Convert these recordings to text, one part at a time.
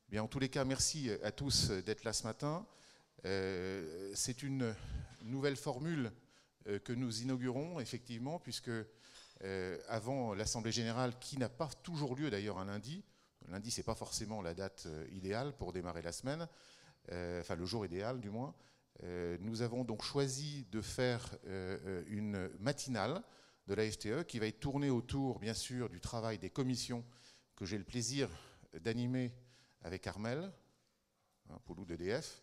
Bien, en tous les cas, merci à tous d'être là ce matin. C'est une nouvelle formule que nous inaugurons, effectivement, puisque avant l'Assemblée Générale, qui n'a pas toujours lieu d'ailleurs un lundi, c'est pas forcément la date idéale pour démarrer la semaine, enfin le jour idéal du moins, nous avons donc choisi de faire une matinale de la FTE qui va être tournée autour, bien sûr, du travail des commissions que j'ai le plaisir d'animer avec Armel, Poulou d'EDF,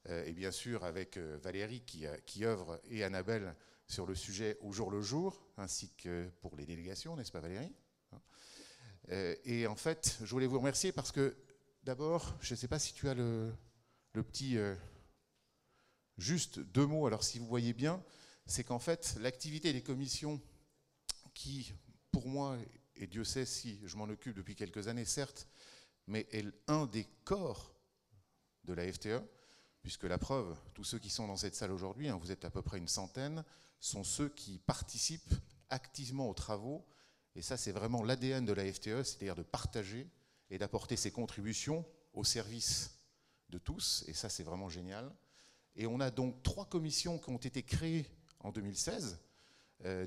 et bien sûr avec Valérie qui œuvre et Annabelle sur le sujet au jour le jour, ainsi que pour les délégations, n'est-ce pas Valérie? Et en fait, je voulais vous remercier parce que d'abord, je ne sais pas si tu as le petit... juste 2 mots, alors si vous voyez bien, c'est qu'en fait, l'activité des commissions qui, pour moi, et Dieu sait si je m'en occupe depuis quelques années, certes, mais est un des corps de la FTE, puisque la preuve, tous ceux qui sont dans cette salle aujourd'hui, vous êtes à peu près une centaine, sont ceux qui participent activement aux travaux, et ça c'est vraiment l'ADN de la FTE, c'est-à-dire de partager et d'apporter ses contributions au service de tous, et ça c'est vraiment génial. Et on a donc 3 commissions qui ont été créées en 2016,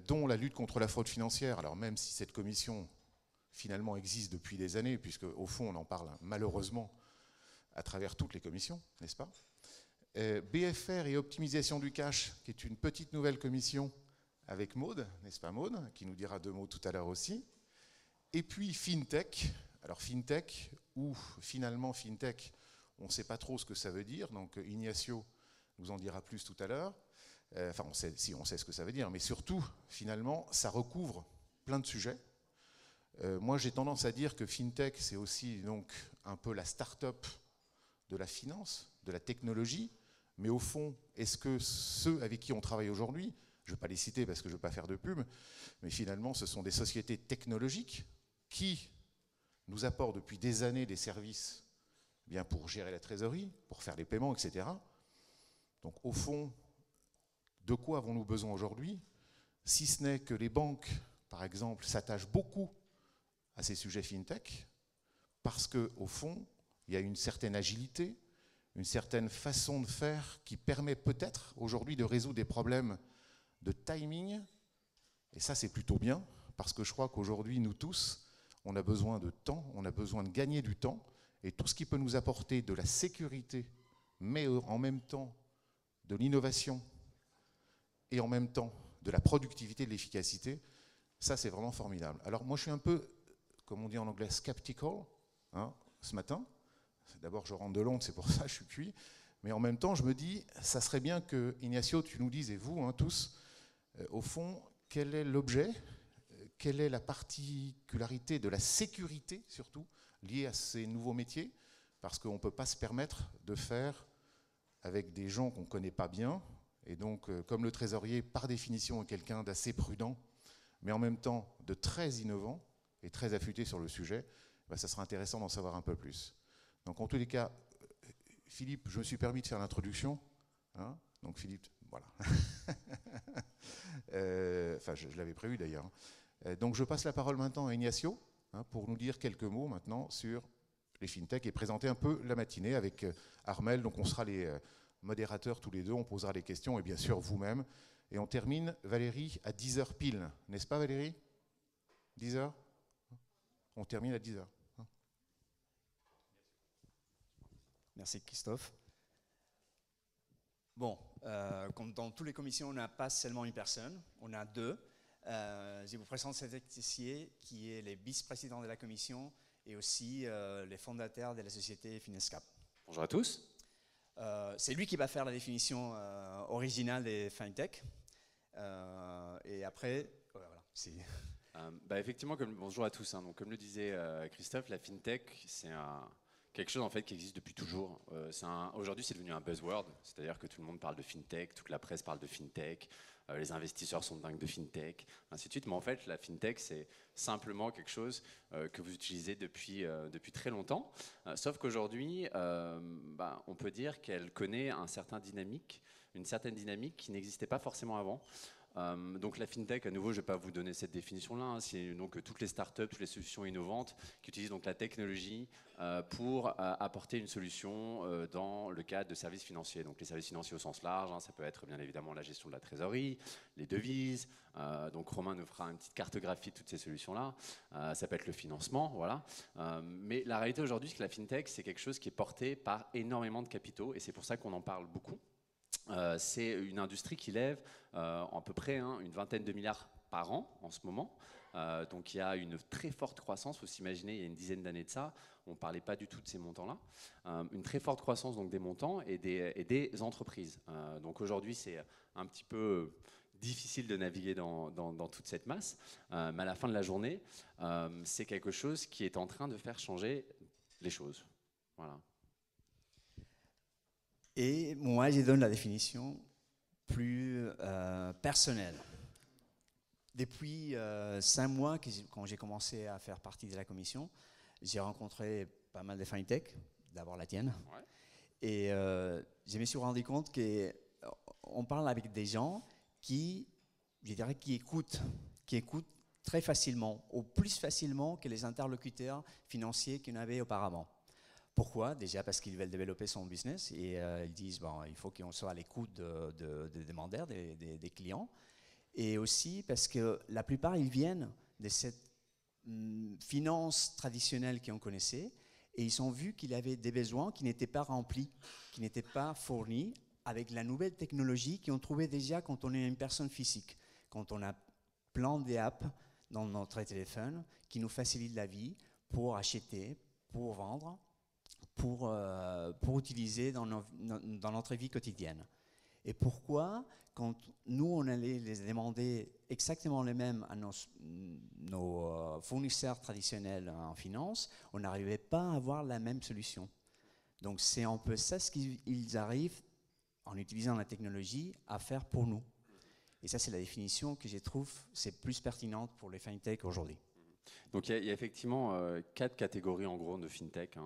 dont la lutte contre la fraude financière. Alors même si cette commission finalement existe depuis des années, puisque au fond on en parle malheureusement à travers toutes les commissions, n'est-ce pas? BFR et optimisation du cash, qui est une petite nouvelle commission avec Maude, n'est-ce pas Maude, qui nous dira 2 mots tout à l'heure aussi. Et puis FinTech, alors FinTech, ou finalement FinTech, on ne sait pas trop ce que ça veut dire, donc Ignacio nous en dira plus tout à l'heure. Enfin, on sait ce que ça veut dire, mais surtout, finalement, ça recouvre plein de sujets. Moi, j'ai tendance à dire que FinTech, c'est aussi donc un peu la start-up de la finance, de la technologie, mais au fond, est-ce que ceux avec qui on travaille aujourd'hui, je ne vais pas les citer parce que je ne veux pas faire de pub, mais finalement, ce sont des sociétés technologiques qui nous apportent depuis des années des services bien pour gérer la trésorerie, pour faire les paiements, etc. Donc au fond, de quoi avons-nous besoin aujourd'hui, si ce n'est que les banques, par exemple, s'attachent beaucoup à ces sujets FinTech, parce qu'au fond, il y a une certaine agilité, une certaine façon de faire qui permet peut-être aujourd'hui de résoudre des problèmes de timing, et ça c'est plutôt bien, parce que je crois qu'aujourd'hui, nous tous, on a besoin de temps, on a besoin de gagner du temps, et tout ce qui peut nous apporter de la sécurité, mais en même temps de l'innovation, et en même temps de la productivité, de l'efficacité, ça c'est vraiment formidable. Alors moi je suis un peu, comme on dit en anglais, skeptical, ce matin. D'abord je rentre de Londres, c'est pour ça que je suis cuit, mais en même temps je me dis, ça serait bien que Ignacio, tu nous dises, et vous tous, au fond, quel est l'objet, quelle est la particularité de la sécurité surtout, liée à ces nouveaux métiers, parce qu'on ne peut pas se permettre de faire avec des gens qu'on ne connaît pas bien, et donc comme le trésorier par définition est quelqu'un d'assez prudent, mais en même temps de très innovant et très affûté sur le sujet, ça sera intéressant d'en savoir un peu plus. Donc en tous les cas, Philippe, je me suis permis de faire l'introduction, donc Philippe, voilà. Enfin, je l'avais prévu d'ailleurs. Donc je passe la parole maintenant à Ignacio, pour nous dire quelques mots maintenant sur les FinTech et présenter un peu la matinée avec Armel. Donc on sera les modérateurs tous les deux, on posera les questions et bien sûr vous-même. Et on termine, Valérie, à 10h pile. N'est-ce pas Valérie? 10h? On termine à 10h. Merci Christophe. Bon, comme dans toutes les commissions, on n'a pas seulement une personne, on a 2. Je vous présente Cédric Tessier, qui est le vice-président de la commission et aussi les fondateurs de la société Finescap. Bonjour à tous. C'est lui qui va faire la définition originale des FinTech. Et après, voilà. Effectivement, bonjour à tous. Donc, comme le disait Christophe, la FinTech, c'est quelque chose en fait qui existe depuis toujours. Aujourd'hui, c'est devenu un buzzword, c'est-à-dire que tout le monde parle de FinTech, toute la presse parle de FinTech, les investisseurs sont dingues de FinTech, ainsi de suite. Mais en fait, la FinTech, c'est simplement quelque chose que vous utilisez depuis très longtemps. Sauf qu'aujourd'hui, on peut dire qu'elle connaît une certaine dynamique qui n'existait pas forcément avant. Donc la fintech, à nouveau, je ne vais pas vous donner cette définition-là, hein. C'est donc toutes les startups, toutes les solutions innovantes qui utilisent donc la technologie pour apporter une solution dans le cadre de services financiers. Donc les services financiers au sens large, hein, ça peut être bien évidemment la gestion de la trésorerie, les devises. Donc Romain nous fera une petite cartographie de toutes ces solutions-là. Ça peut être le financement, voilà. Mais la réalité aujourd'hui, c'est que la fintech, c'est quelque chose qui est porté par énormément de capitaux et c'est pour ça qu'on en parle beaucoup. C'est une industrie qui lève à peu près une vingtaine de milliards par an en ce moment. Donc il y a une très forte croissance. Il faut s'imaginer, il y a une dizaine d'années de ça, on ne parlait pas du tout de ces montants-là. Une très forte croissance donc, des montants et des entreprises. Donc aujourd'hui, c'est un petit peu difficile de naviguer dans toute cette masse. Mais à la fin de la journée, c'est quelque chose qui est en train de faire changer les choses. Voilà. Et moi, je donne la définition plus personnelle. Depuis 5 mois, quand j'ai commencé à faire partie de la commission, j'ai rencontré pas mal de fintech, d'abord la tienne. Ouais. Et je me suis rendu compte qu'on parle avec des gens qui, je dirais, qui écoutent très facilement, ou plus facilement que les interlocuteurs financiers qu'on avait auparavant. Pourquoi? Déjà parce qu'ils veulent développer son business et ils disent bon, il faut qu'on soit à l'écoute des demandeurs, des clients. Et aussi parce que la plupart, ils viennent de cette finance traditionnelle qu'on connaissait et ils ont vu qu'il y avait des besoins qui n'étaient pas remplis, qui n'étaient pas fournis avec la nouvelle technologie qu'on trouvait déjà quand on est une personne physique, quand on a plein d'apps dans notre téléphone qui nous facilitent la vie pour acheter, pour vendre, pour utiliser dans notre vie quotidienne. Et pourquoi, quand nous, on allait les demander exactement les mêmes à nos fournisseurs traditionnels en finance, on n'arrivait pas à avoir la même solution. Donc c'est un peu ça ce qu'ils arrivent, en utilisant la technologie, à faire pour nous. Et ça, c'est la définition que je trouve c'est plus pertinente pour les fintech aujourd'hui. Donc il y a effectivement 4 catégories en gros de fintech.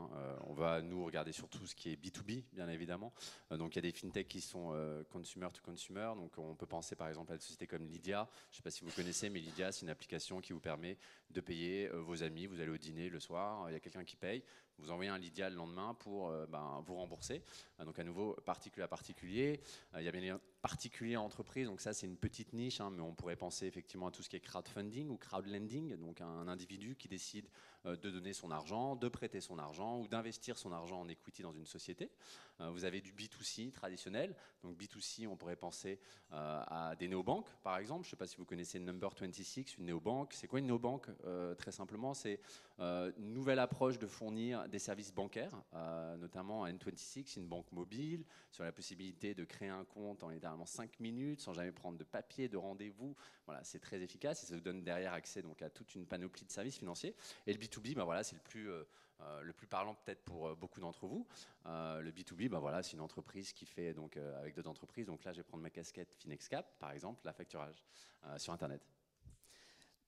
On va nous regarder surtout ce qui est B2B, bien évidemment. Donc il y a des fintech qui sont consumer to consumer. Donc on peut penser par exemple à des sociétés comme Lydia. Je ne sais pas si vous connaissez, mais Lydia, c'est une application qui vous permet de payer vos amis. Vous allez au dîner le soir, il y a quelqu'un qui paye. Vous envoyez un Lydia le lendemain pour vous rembourser. Donc à nouveau, particulier à particulier. Il y a bien particulier à entreprise, donc ça c'est une petite niche, mais on pourrait penser effectivement à tout ce qui est crowdfunding ou crowdlending, donc un individu qui décide de donner son argent, de prêter son argent ou d'investir son argent en equity dans une société. Vous avez du B2C traditionnel, donc B2C on pourrait penser à des néobanques par exemple. Je ne sais pas si vous connaissez Number26, une néobanque. C'est quoi une néobanque? Très simplement, c'est une nouvelle approche de fournir des services bancaires, notamment N26, une banque mobile, sur la possibilité de créer un compte en littéralement 5 minutes, sans jamais prendre de papier, de rendez-vous. Voilà, c'est très efficace et ça vous donne derrière accès donc, à toute une panoplie de services financiers. Et le B2B, voilà, c'est le plus parlant peut-être pour beaucoup d'entre vous. Le B2B, voilà, c'est une entreprise qui fait donc, avec d'autres entreprises. Donc là, je vais prendre ma casquette Finexcap, par exemple, la facturage sur Internet.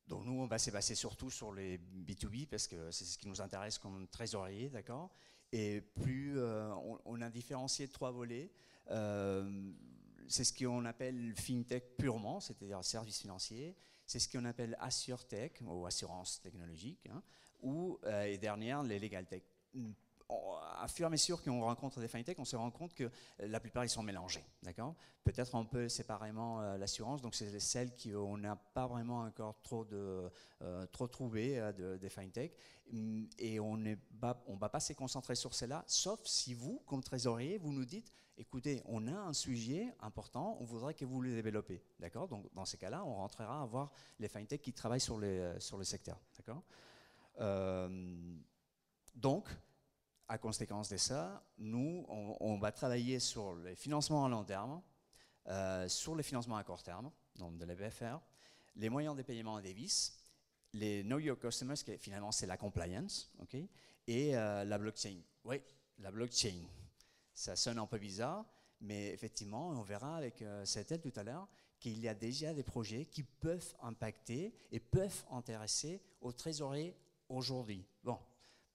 Donc nous, on va se baser surtout sur les B2B parce que c'est ce qui nous intéresse comme trésorier, d'accord? Et plus on a différencié 3 volets. C'est ce qu'on appelle FinTech purement, c'est-à-dire services financiers. C'est ce qu'on appelle AssureTech ou assurance technologique, ou et dernière, les Legal Tech. À fur et à mesure qu'on rencontre des fintech, on se rend compte que la plupart ils sont mélangés, d'accord? Peut-être un peu séparément l'assurance, donc c'est celle qu'on n'a pas vraiment encore trop trouvé des fintech, et on va pas se concentrer sur celle-là, sauf si vous, comme trésorier, vous nous dites, écoutez, on a un sujet important, on voudrait que vous le développez, d'accord? Donc dans ces cas-là, on rentrera à voir les fintech qui travaillent sur le secteur, d'accord? Donc à conséquence de ça, nous, on va travailler sur les financements à long terme, sur les financements à court terme, donc de la BFR, les moyens de paiement à devises, les Know Your Customers, qui finalement c'est la compliance, okay, et la blockchain. Oui, la blockchain. Ça sonne un peu bizarre, mais effectivement, on verra avec Cetel tout à l'heure qu'il y a déjà des projets qui peuvent impacter et peuvent intéresser aux trésoriers aujourd'hui. Bon.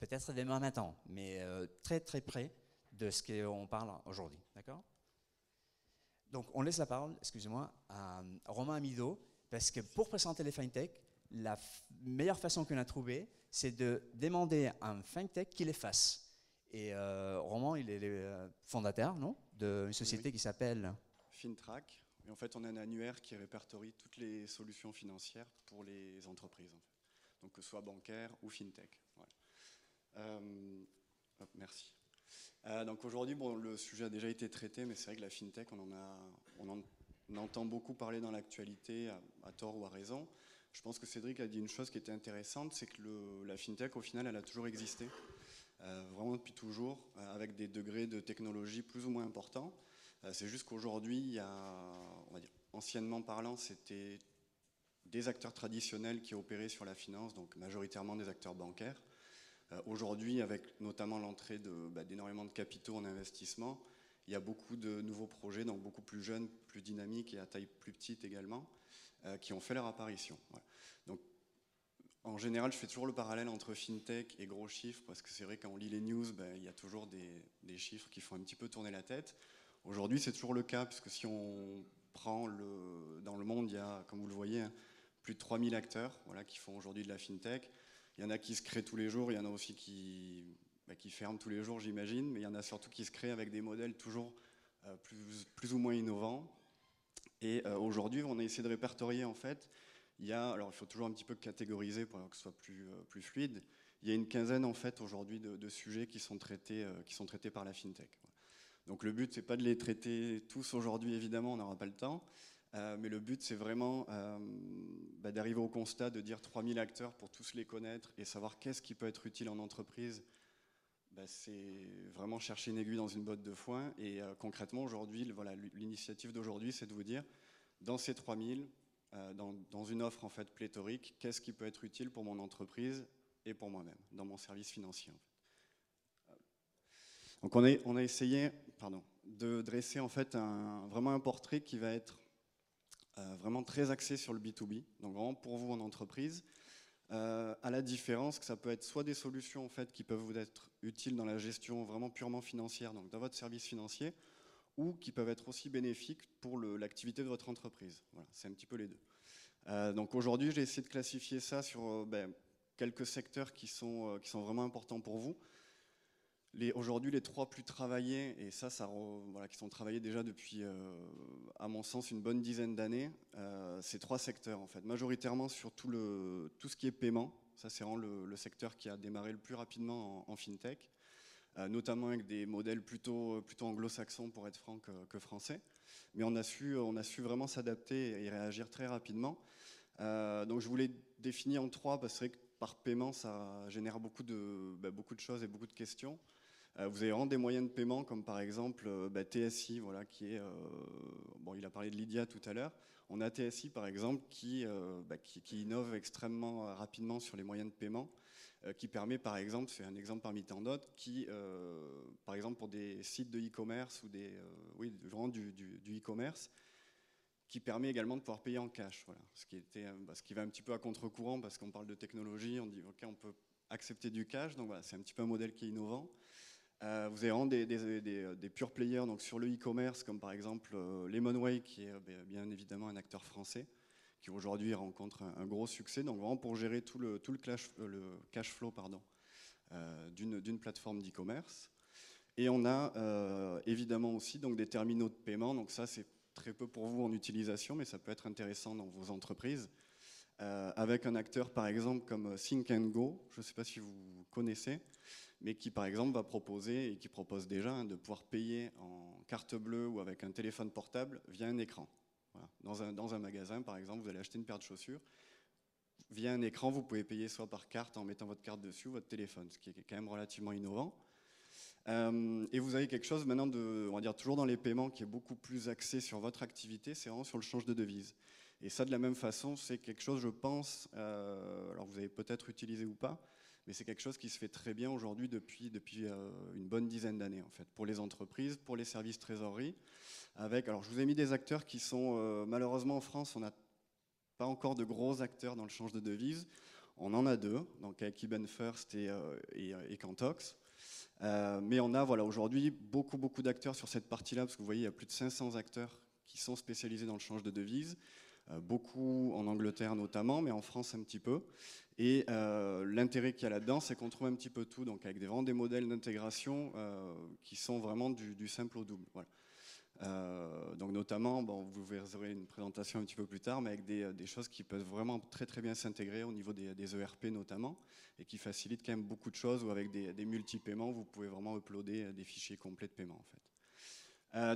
Peut-être demain matin, mais très très près de ce qu'on parle aujourd'hui, d'accord? Donc, on laisse la parole, excusez-moi, à Romain Amido, parce que pour présenter les FinTech, la meilleure façon qu'on a trouvée, c'est de demander à un FinTech qu'il les fasse. Et Romain, il est le fondateur, non, d'une société qui s'appelle FinTrack. Et en fait, on a un annuaire qui répertorie toutes les solutions financières pour les entreprises, en fait. Donc que ce soit bancaire ou FinTech. Voilà. Merci. Donc aujourd'hui, bon, le sujet a déjà été traité, mais c'est vrai que la FinTech, on en entend beaucoup parler dans l'actualité, à tort ou à raison. Je pense que Cédric a dit une chose qui était intéressante, c'est que la FinTech, au final, elle a toujours existé, vraiment depuis toujours, avec des degrés de technologie plus ou moins importants. C'est juste qu'aujourd'hui, il y a, on va dire, anciennement parlant, c'était des acteurs traditionnels qui opéraient sur la finance, donc majoritairement des acteurs bancaires. Aujourd'hui, avec notamment l'entrée d'énormément de capitaux en investissement, il y a beaucoup de nouveaux projets, donc beaucoup plus jeunes, plus dynamiques et à taille plus petite également, qui ont fait leur apparition. Voilà. Donc, en général, je fais toujours le parallèle entre FinTech et gros chiffres, parce que c'est vrai quand on lit les news, il y a toujours des chiffres qui font un petit peu tourner la tête. Aujourd'hui, c'est toujours le cas, puisque si on prend dans le monde, il y a, comme vous le voyez, plus de 3000 acteurs, voilà, qui font aujourd'hui de la FinTech. Il y en a qui se créent tous les jours, il y en a aussi qui ferment tous les jours, j'imagine, mais il y en a surtout qui se créent avec des modèles toujours plus ou moins innovants. Et aujourd'hui, on a essayé de répertorier, en fait, alors il faut toujours un petit peu catégoriser pour que ce soit plus fluide. Il y a une quinzaine, en fait, aujourd'hui de sujets qui sont traités par la FinTech. Donc le but, c'est pas de les traiter tous aujourd'hui, évidemment, on n'aura pas le temps. Mais le but, c'est vraiment d'arriver au constat de dire 3000 acteurs pour tous les connaître et savoir qu'est-ce qui peut être utile en entreprise. C'est vraiment chercher une aiguille dans une botte de foin. Et concrètement, aujourd'hui, voilà, l'initiative d'aujourd'hui, c'est de vous dire, dans ces 3000, dans une offre en fait pléthorique, qu'est-ce qui peut être utile pour mon entreprise et pour moi-même, dans mon service financier. En fait. Donc on a essayé de dresser en fait vraiment un portrait qui va être vraiment très axé sur le B2B, donc vraiment pour vous en entreprise, à la différence que ça peut être soit des solutions en fait, qui peuvent vous être utiles dans la gestion vraiment purement financière, donc dans votre service financier, ou qui peuvent être aussi bénéfiques pour l'activité de votre entreprise. Voilà, c'est un petit peu les deux. Donc aujourd'hui, j'ai essayé de classifier ça sur quelques secteurs qui sont vraiment importants pour vous. Aujourd'hui, les trois plus travaillés, et qui sont travaillés déjà depuis, à mon sens, une bonne dizaine d'années, c'est trois secteurs en fait. Majoritairement sur tout ce qui est paiement, ça c'est vraiment le secteur qui a démarré le plus rapidement en FinTech, notamment avec des modèles plutôt anglo-saxons pour être franc que français. Mais on a su vraiment s'adapter et réagir très rapidement. Donc je voulais définir en trois, parce que c'est vrai que par paiement, ça génère beaucoup de choses et beaucoup de questions. Vous avez vraiment des moyens de paiement comme par exemple TSI, voilà, qui est, il a parlé de Lydia tout à l'heure. On a TSI par exemple qui innove extrêmement rapidement sur les moyens de paiement, qui permet par exemple, c'est un exemple parmi tant d'autres, qui par exemple pour des sites de e-commerce ou vraiment du e-commerce, qui permet également de pouvoir payer en cash. Voilà. Ce qui va un petit peu à contre-courant parce qu'on parle de technologie, on dit ok, on peut accepter du cash, donc voilà, c'est un petit peu un modèle qui est innovant. Vous avez vraiment des pure players donc sur le e-commerce, comme par exemple Lemonway, qui est bien évidemment un acteur français, qui aujourd'hui rencontre un gros succès, donc vraiment pour gérer tout le cash flow d'une plateforme d'e-commerce. Et on a évidemment aussi donc, des terminaux de paiement, donc ça c'est très peu pour vous en utilisation, mais ça peut être intéressant dans vos entreprises, avec un acteur par exemple comme Sync & Go, je ne sais pas si vous connaissez, mais qui par exemple va proposer, et qui propose déjà, de pouvoir payer en carte bleue ou avec un téléphone portable via un écran. Voilà. Dans un magasin par exemple, vous allez acheter une paire de chaussures, via un écran vous pouvez payer soit par carte en mettant votre carte dessus ou votre téléphone, ce qui est quand même relativement innovant. Et vous avez quelque chose maintenant on va dire toujours dans les paiements, qui est beaucoup plus axé sur votre activité, c'est vraiment sur le change de devise. Et ça de la même façon, c'est quelque chose, je pense, alors vous avez peut-être utilisé ou pas, mais c'est quelque chose qui se fait très bien aujourd'hui depuis une bonne dizaine d'années en fait, pour les entreprises, pour les services trésorerie. Alors je vous ai mis des acteurs qui sont, malheureusement en France, on n'a pas encore de gros acteurs dans le change de devise. On en a deux, donc avec Eben First et Cantox. Mais on a aujourd'hui beaucoup d'acteurs sur cette partie-là, parce que vous voyez, il y a plus de 500 acteurs qui sont spécialisés dans le change de devises, beaucoup en Angleterre notamment, mais en France un petit peu. Et l'intérêt qu'il y a là-dedans, c'est qu'on trouve un petit peu tout, donc avec vraiment des modèles d'intégration qui sont vraiment du simple au double. Voilà. Donc notamment, bon, vous verrez une présentation un petit peu plus tard, mais avec des choses qui peuvent vraiment très très bien s'intégrer au niveau des ERP notamment, et qui facilitent quand même beaucoup de choses, où avec des multi-paiements, vous pouvez vraiment uploader des fichiers complets de paiement en fait.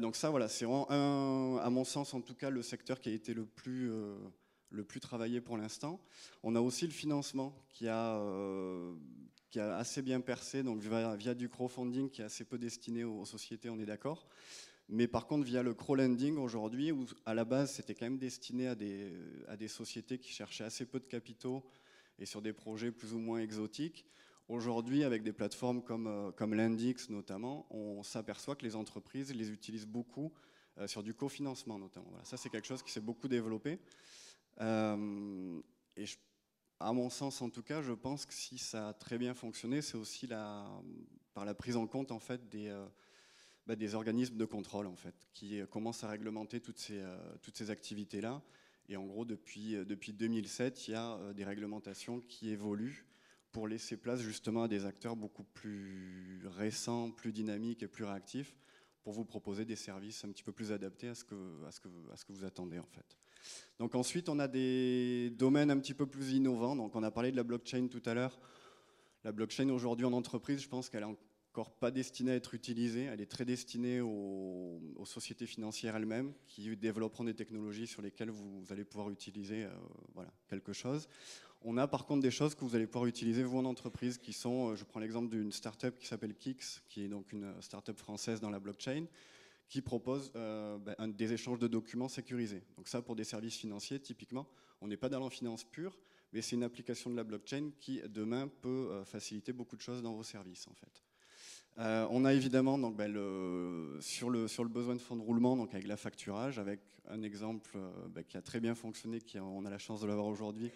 Donc ça, voilà, c'est vraiment à mon sens en tout cas, le secteur qui a été le plus travaillé pour l'instant. On a aussi le financement qui a assez bien percé, donc via du crowdfunding qui est assez peu destiné aux sociétés, on est d'accord. Mais par contre, via le crowdlending aujourd'hui, où à la base c'était quand même destiné à des sociétés qui cherchaient assez peu de capitaux et sur des projets plus ou moins exotiques, aujourd'hui, avec des plateformes comme Lendix notamment, on s'aperçoit que les entreprises les utilisent beaucoup sur du cofinancement notamment. Voilà, ça c'est quelque chose qui s'est beaucoup développé. Et à mon sens en tout cas, je pense que si ça a très bien fonctionné, c'est aussi par la prise en compte en fait des organismes de contrôle en fait, qui commencent à réglementer toutes ces activités-là. Et en gros, depuis 2007, il y a des réglementations qui évoluent pour laisser place justement à des acteurs beaucoup plus récents, plus dynamiques et plus réactifs, pour vous proposer des services un petit peu plus adaptés à ce que vous attendez en fait. Donc ensuite, on a des domaines un petit peu plus innovants. Donc on a parlé de la blockchain tout à l'heure. La blockchain aujourd'hui en entreprise, je pense qu'elle est encore pas destinée à être utilisée. Elle est très destinée aux sociétés financières elles-mêmes qui développeront des technologies sur lesquelles vous allez pouvoir utiliser quelque chose. On a par contre des choses que vous allez pouvoir utiliser vous en entreprise qui sont, je prends l'exemple d'une startup qui s'appelle Kix, qui est donc une startup française dans la blockchain, qui propose des échanges de documents sécurisés. Donc ça, pour des services financiers, typiquement, on n'est pas dans la finance pure, mais c'est une application de la blockchain qui, demain, peut faciliter beaucoup de choses dans vos services, en fait. On a évidemment donc, sur le besoin de fonds de roulement, donc avec la facturage, avec un exemple qui a très bien fonctionné, on a la chance de l'avoir aujourd'hui,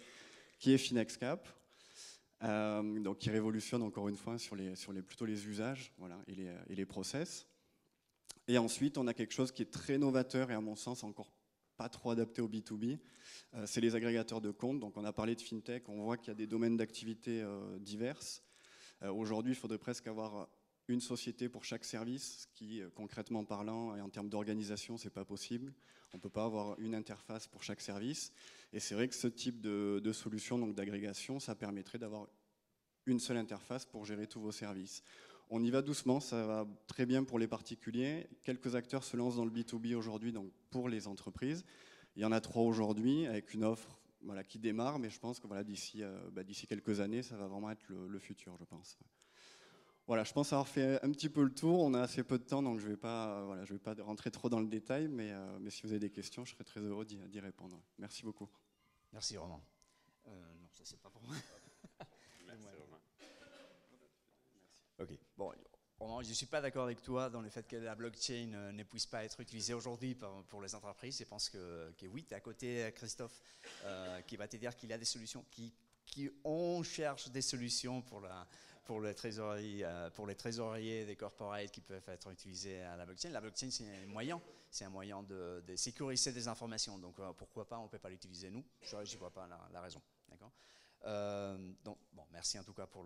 qui est FinexCap, donc qui révolutionne encore une fois sur plutôt les usages, voilà, et les process. Et ensuite, on a quelque chose qui est très novateur et à mon sens encore pas trop adapté au B2B, c'est les agrégateurs de comptes. Donc on a parlé de FinTech, on voit qu'il y a des domaines d'activité diverses. Aujourd'hui, il faudrait presque avoir une société pour chaque service, ce qui, concrètement parlant, et en termes d'organisation, c'est pas possible. On ne peut pas avoir une interface pour chaque service. Et c'est vrai que ce type de solution, donc d'agrégation, ça permettrait d'avoir une seule interface pour gérer tous vos services. On y va doucement, ça va très bien pour les particuliers. Quelques acteurs se lancent dans le B2B aujourd'hui, donc pour les entreprises. Il y en a 3 aujourd'hui, avec une offre qui démarre, mais je pense que d'ici quelques années, ça va vraiment être le futur, je pense. Voilà, je pense avoir fait un petit peu le tour. On a assez peu de temps, donc je vais pas rentrer trop dans le détail, mais si vous avez des questions, je serai très heureux d'y répondre. Merci beaucoup. Merci Romain. Non, ça c'est pas pour moi. Merci Romain. Ok. Bon, Romain, je ne suis pas d'accord avec toi dans le fait que la blockchain ne puisse pas être utilisée aujourd'hui pour les entreprises. Je pense que oui, tu es à côté, Christophe, qui va te dire qu'il y a des solutions, on cherche des solutions pour les trésoriers des corporates qui peuvent être utilisés à la blockchain. La blockchain, c'est un moyen de sécuriser des informations. Donc pourquoi pas, on ne peut pas l'utiliser nous. Je n'y vois pas la raison. D'accord. Donc bon, merci en tout cas pour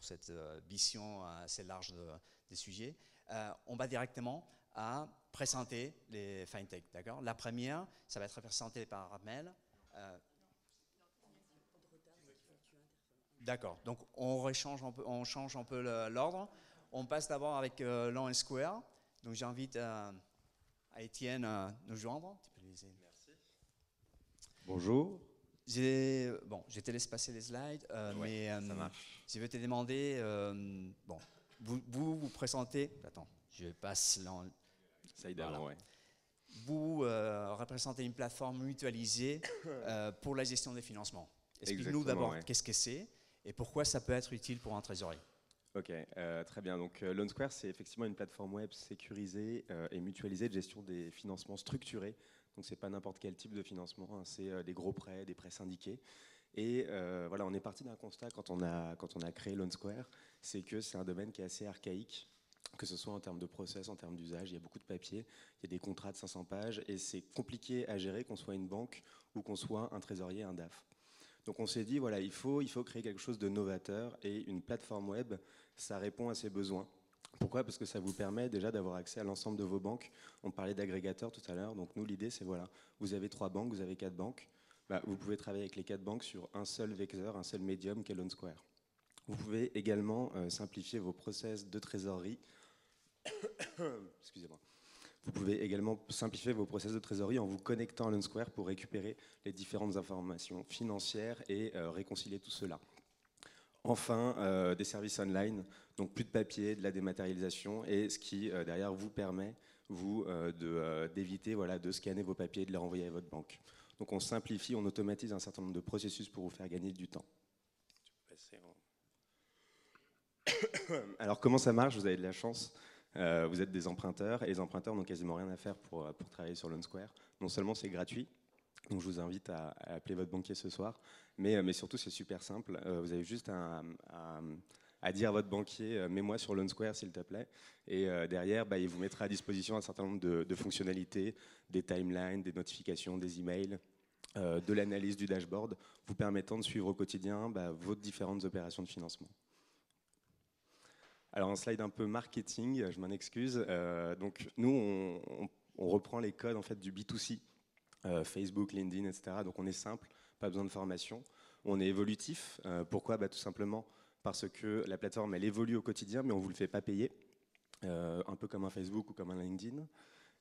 cette vision assez large des sujets. On va directement à présenter les FinTech. D'accord. La première, ça va être présenté par Mel. D'accord, donc on change un peu l'ordre. On passe d'abord avec Law & Square. Donc j'invite à Étienne à nous joindre. Merci. Bonjour. Je te laisse passer les slides, mais ça marche. je vais te demander, vous présentez, attends, je passe là. Ça idéalement, ouais. Vous représentez une plateforme mutualisée pour la gestion des financements. Explique-nous d'abord qu'est-ce que c'est et pourquoi ça peut être utile pour un trésorier. Ok, très bien. Donc Loan Square, c'est effectivement une plateforme web sécurisée et mutualisée de gestion des financements structurés. Donc c'est pas n'importe quel type de financement, hein, c'est des gros prêts, des prêts syndiqués. Et voilà, on est parti d'un constat quand on a créé Loan Square, c'est que c'est un domaine qui est assez archaïque. que ce soit en termes de process, en termes d'usage. Il y a beaucoup de papier, il y a des contrats de 500 pages et c'est compliqué à gérer qu'on soit une banque ou qu'on soit un trésorier, un DAF. Donc on s'est dit, voilà, il faut créer quelque chose de novateur et une plateforme web, ça répond à ces besoins. Pourquoi ? Parce que ça vous permet déjà d'avoir accès à l'ensemble de vos banques. On parlait d'agrégateurs tout à l'heure, donc nous l'idée c'est voilà, vous avez 3 banques, vous avez 4 banques, vous pouvez travailler avec les 4 banques sur un seul vecteur, un seul médium qu'est LoanSquare. Vous pouvez également simplifier vos process de trésorerie. Excusez-moi. Vous pouvez également simplifier vos process de trésorerie en vous connectant à LoanSquare pour récupérer les différentes informations financières et réconcilier tout cela. Enfin, des services online, donc plus de papier, de la dématérialisation, et ce qui derrière vous permet d'éviter de scanner vos papiers et de les renvoyer à votre banque. Donc on simplifie, on automatise un certain nombre de processus pour vous faire gagner du temps. Alors comment ça marche ? Vous avez de la chance. Vous êtes des emprunteurs et les emprunteurs n'ont quasiment rien à faire pour travailler sur LoanSquare. Non seulement c'est gratuit, donc je vous invite à appeler votre banquier ce soir, mais surtout c'est super simple. Vous avez juste à dire à votre banquier mets-moi sur LoanSquare s'il te plaît, et derrière il vous mettra à disposition un certain nombre de fonctionnalités, des timelines, des notifications, des emails, de l'analyse du dashboard, vous permettant de suivre au quotidien vos différentes opérations de financement. Alors un slide un peu marketing, je m'en excuse. Donc nous on reprend les codes en fait du B2C, Facebook, LinkedIn, etc. Donc on est simple, pas besoin de formation. On est évolutif. Pourquoi ? Tout simplement parce que la plateforme elle évolue au quotidien, mais on vous le fait pas payer, un peu comme un Facebook ou comme un LinkedIn.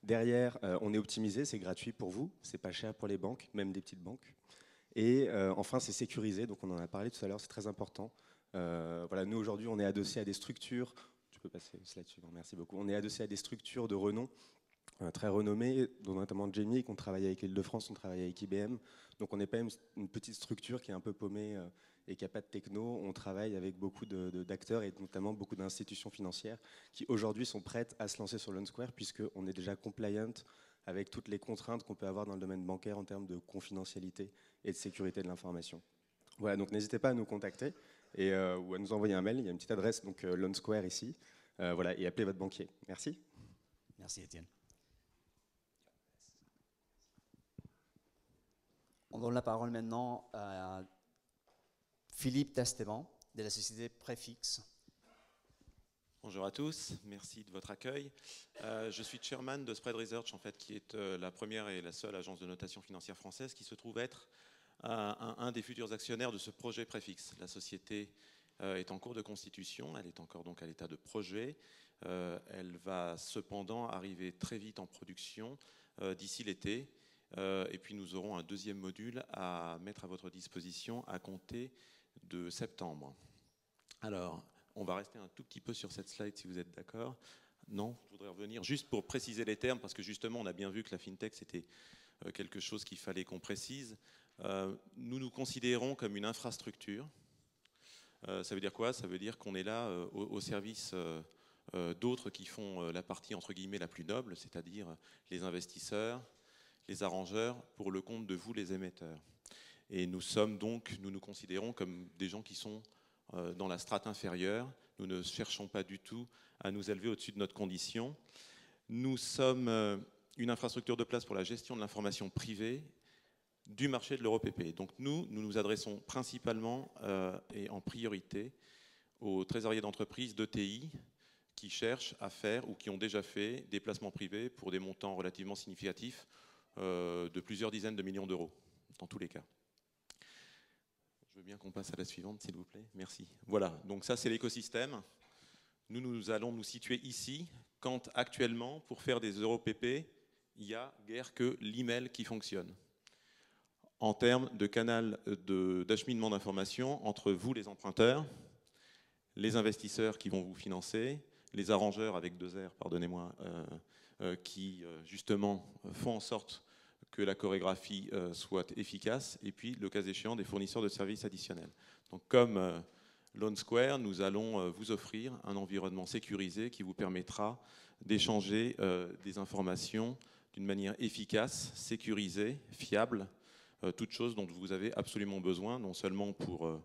Derrière, on est optimisé, c'est gratuit pour vous, c'est pas cher pour les banques, même des petites banques. Et enfin c'est sécurisé, donc on en a parlé tout à l'heure, c'est très important. Voilà, nous aujourd'hui on est adossé à des structures, tu peux passer au slide suivant, merci beaucoup. On est adossé à des structures de renom très renommées, dont notamment Jamie, qu'on travaille avec l'Île-de-France, on travaille avec IBM. Donc on n'est pas une petite structure qui est un peu paumée et qui n'a pas de techno. On travaille avec beaucoup d'acteurs et notamment beaucoup d'institutions financières qui aujourd'hui sont prêtes à se lancer sur LoanSquare puisqu'on est déjà compliant avec toutes les contraintes qu'on peut avoir dans le domaine bancaire en termes de confidentialité et de sécurité de l'information. Voilà, donc n'hésitez pas à nous contacter. Ou à nous envoyer un mail, il y a une petite adresse, donc LoanSquare ici, voilà, et appelez votre banquier. Merci. Merci Étienne. On donne la parole maintenant à Philippe Testeban de la société Préfixe. Bonjour à tous, merci de votre accueil. Je suis chairman de Spread Research, en fait, qui est la première et la seule agence de notation financière française qui se trouve être un des futurs actionnaires de ce projet Préfixe. La société est en cours de constitution, elle est encore donc à l'état de projet. Elle va cependant arriver très vite en production d'ici l'été. Et puis nous aurons un deuxième module à mettre à votre disposition à compter de septembre. Alors, on va rester un tout petit peu sur cette slide si vous êtes d'accord. Non, je voudrais revenir juste pour préciser les termes, parce que justement on a bien vu que la FinTech c'était quelque chose qu'il fallait qu'on précise. Nous nous considérons comme une infrastructure. Ça veut dire quoi ? Ça veut dire qu'on est là au service d'autres qui font la partie entre guillemets la plus noble, c'est-à-dire les investisseurs, les arrangeurs, pour le compte de vous les émetteurs. Et nous nous considérons comme des gens qui sont dans la strate inférieure. Nous ne cherchons pas du tout à nous élever au-dessus de notre condition. Nous sommes une infrastructure de place pour la gestion de l'information privée du marché de l'EuroPP. Donc nous nous adressons principalement et en priorité aux trésoriers d'entreprises d'ETI qui cherchent à faire ou qui ont déjà fait des placements privés pour des montants relativement significatifs de plusieurs dizaines de millions d'euros, dans tous les cas. Je veux bien qu'on passe à la suivante, s'il vous plaît. Merci. Voilà, donc ça c'est l'écosystème. Nous allons nous situer ici, quand actuellement, pour faire des EuroPP, il n'y a guère que l'email qui fonctionne. En termes de canal d'acheminement d'informations entre vous, les emprunteurs, les investisseurs qui vont vous financer, les arrangeurs avec 2 R, pardonnez-moi, qui justement font en sorte que la chorégraphie soit efficace, et puis le cas échéant des fournisseurs de services additionnels. Donc comme LoanSquare, nous allons vous offrir un environnement sécurisé qui vous permettra d'échanger des informations d'une manière efficace, sécurisée, fiable, toutes choses dont vous avez absolument besoin, non seulement pour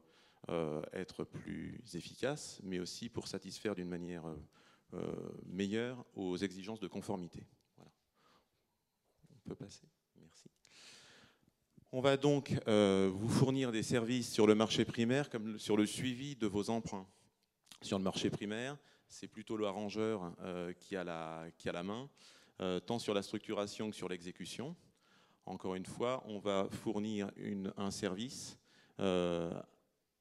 être plus efficace, mais aussi pour satisfaire d'une manière meilleure aux exigences de conformité. Voilà. On peut passer. Merci. On va donc vous fournir des services sur le marché primaire comme sur le suivi de vos emprunts. Sur le marché primaire, c'est plutôt l'arrangeur qui a la main, tant sur la structuration que sur l'exécution. Encore une fois, on va fournir un service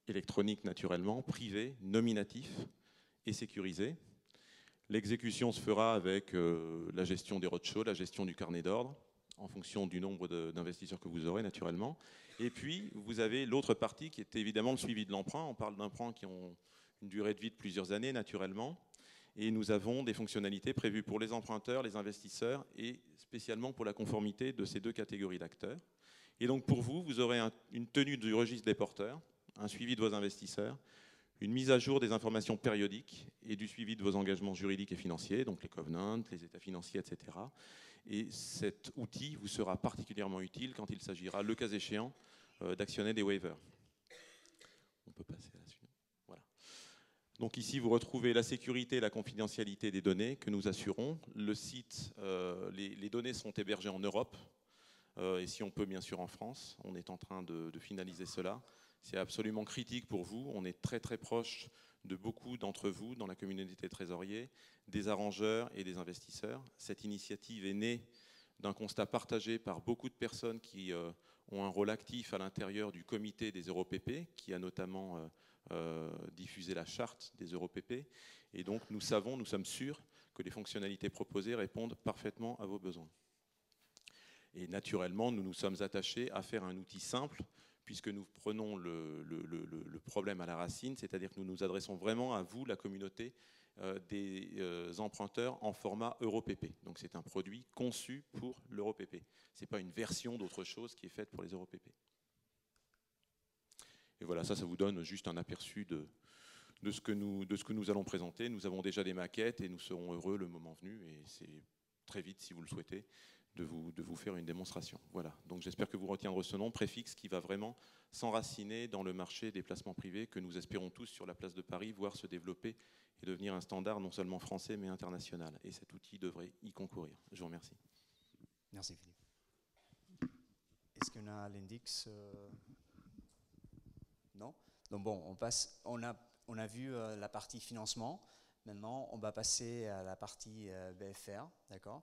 électronique naturellement, privé, nominatif et sécurisé. L'exécution se fera avec la gestion des roadshows, la gestion du carnet d'ordre, en fonction du nombre d'investisseurs que vous aurez naturellement. Et puis, vous avez l'autre partie qui est évidemment le suivi de l'emprunt. On parle d'emprunts qui ont une durée de vie de plusieurs années naturellement. Et nous avons des fonctionnalités prévues pour les emprunteurs, les investisseurs et spécialement pour la conformité de ces deux catégories d'acteurs. Et donc pour vous, vous aurez une tenue du registre des porteurs, un suivi de vos investisseurs, une mise à jour des informations périodiques et du suivi de vos engagements juridiques et financiers, donc les covenants, les états financiers, etc. Et cet outil vous sera particulièrement utile quand il s'agira, le cas échéant, d'actionner des waivers. On peut passer à la suite. Voilà. Donc ici, vous retrouvez la sécurité et la confidentialité des données que nous assurons. Le site, les données sont hébergées en Europe, et si on peut, bien sûr, en France. On est en train de finaliser cela. C'est absolument critique pour vous. On est très très proche de beaucoup d'entre vous dans la communauté des trésoriers, des arrangeurs et des investisseurs. Cette initiative est née d'un constat partagé par beaucoup de personnes qui ont un rôle actif à l'intérieur du comité des EuroPP, qui a notamment diffusé la charte des EuroPP. Et donc nous sommes sûrs que les fonctionnalités proposées répondent parfaitement à vos besoins. Et naturellement, nous nous sommes attachés à faire un outil simple, puisque nous prenons le problème à la racine, c'est-à-dire que nous nous adressons vraiment à vous, la communauté des emprunteurs en format EuroPP. Donc c'est un produit conçu pour l'EuroPP. Ce n'est pas une version d'autre chose qui est faite pour les EuroPP. Et voilà, ça vous donne juste un aperçu de ce que nous allons présenter. Nous avons déjà des maquettes et nous serons heureux le moment venu, et c'est très vite, si vous le souhaitez, de vous faire une démonstration. Voilà, donc j'espère que vous retiendrez ce nom, Préfix, qui va vraiment s'enraciner dans le marché des placements privés que nous espérons tous sur la place de Paris, voir se développer et devenir un standard non seulement français mais international. Et cet outil devrait y concourir. Je vous remercie. Merci Philippe. Est-ce qu'on a l'index Non. Donc bon, on a vu la partie financement. Maintenant, on va passer à la partie BFR, d'accord.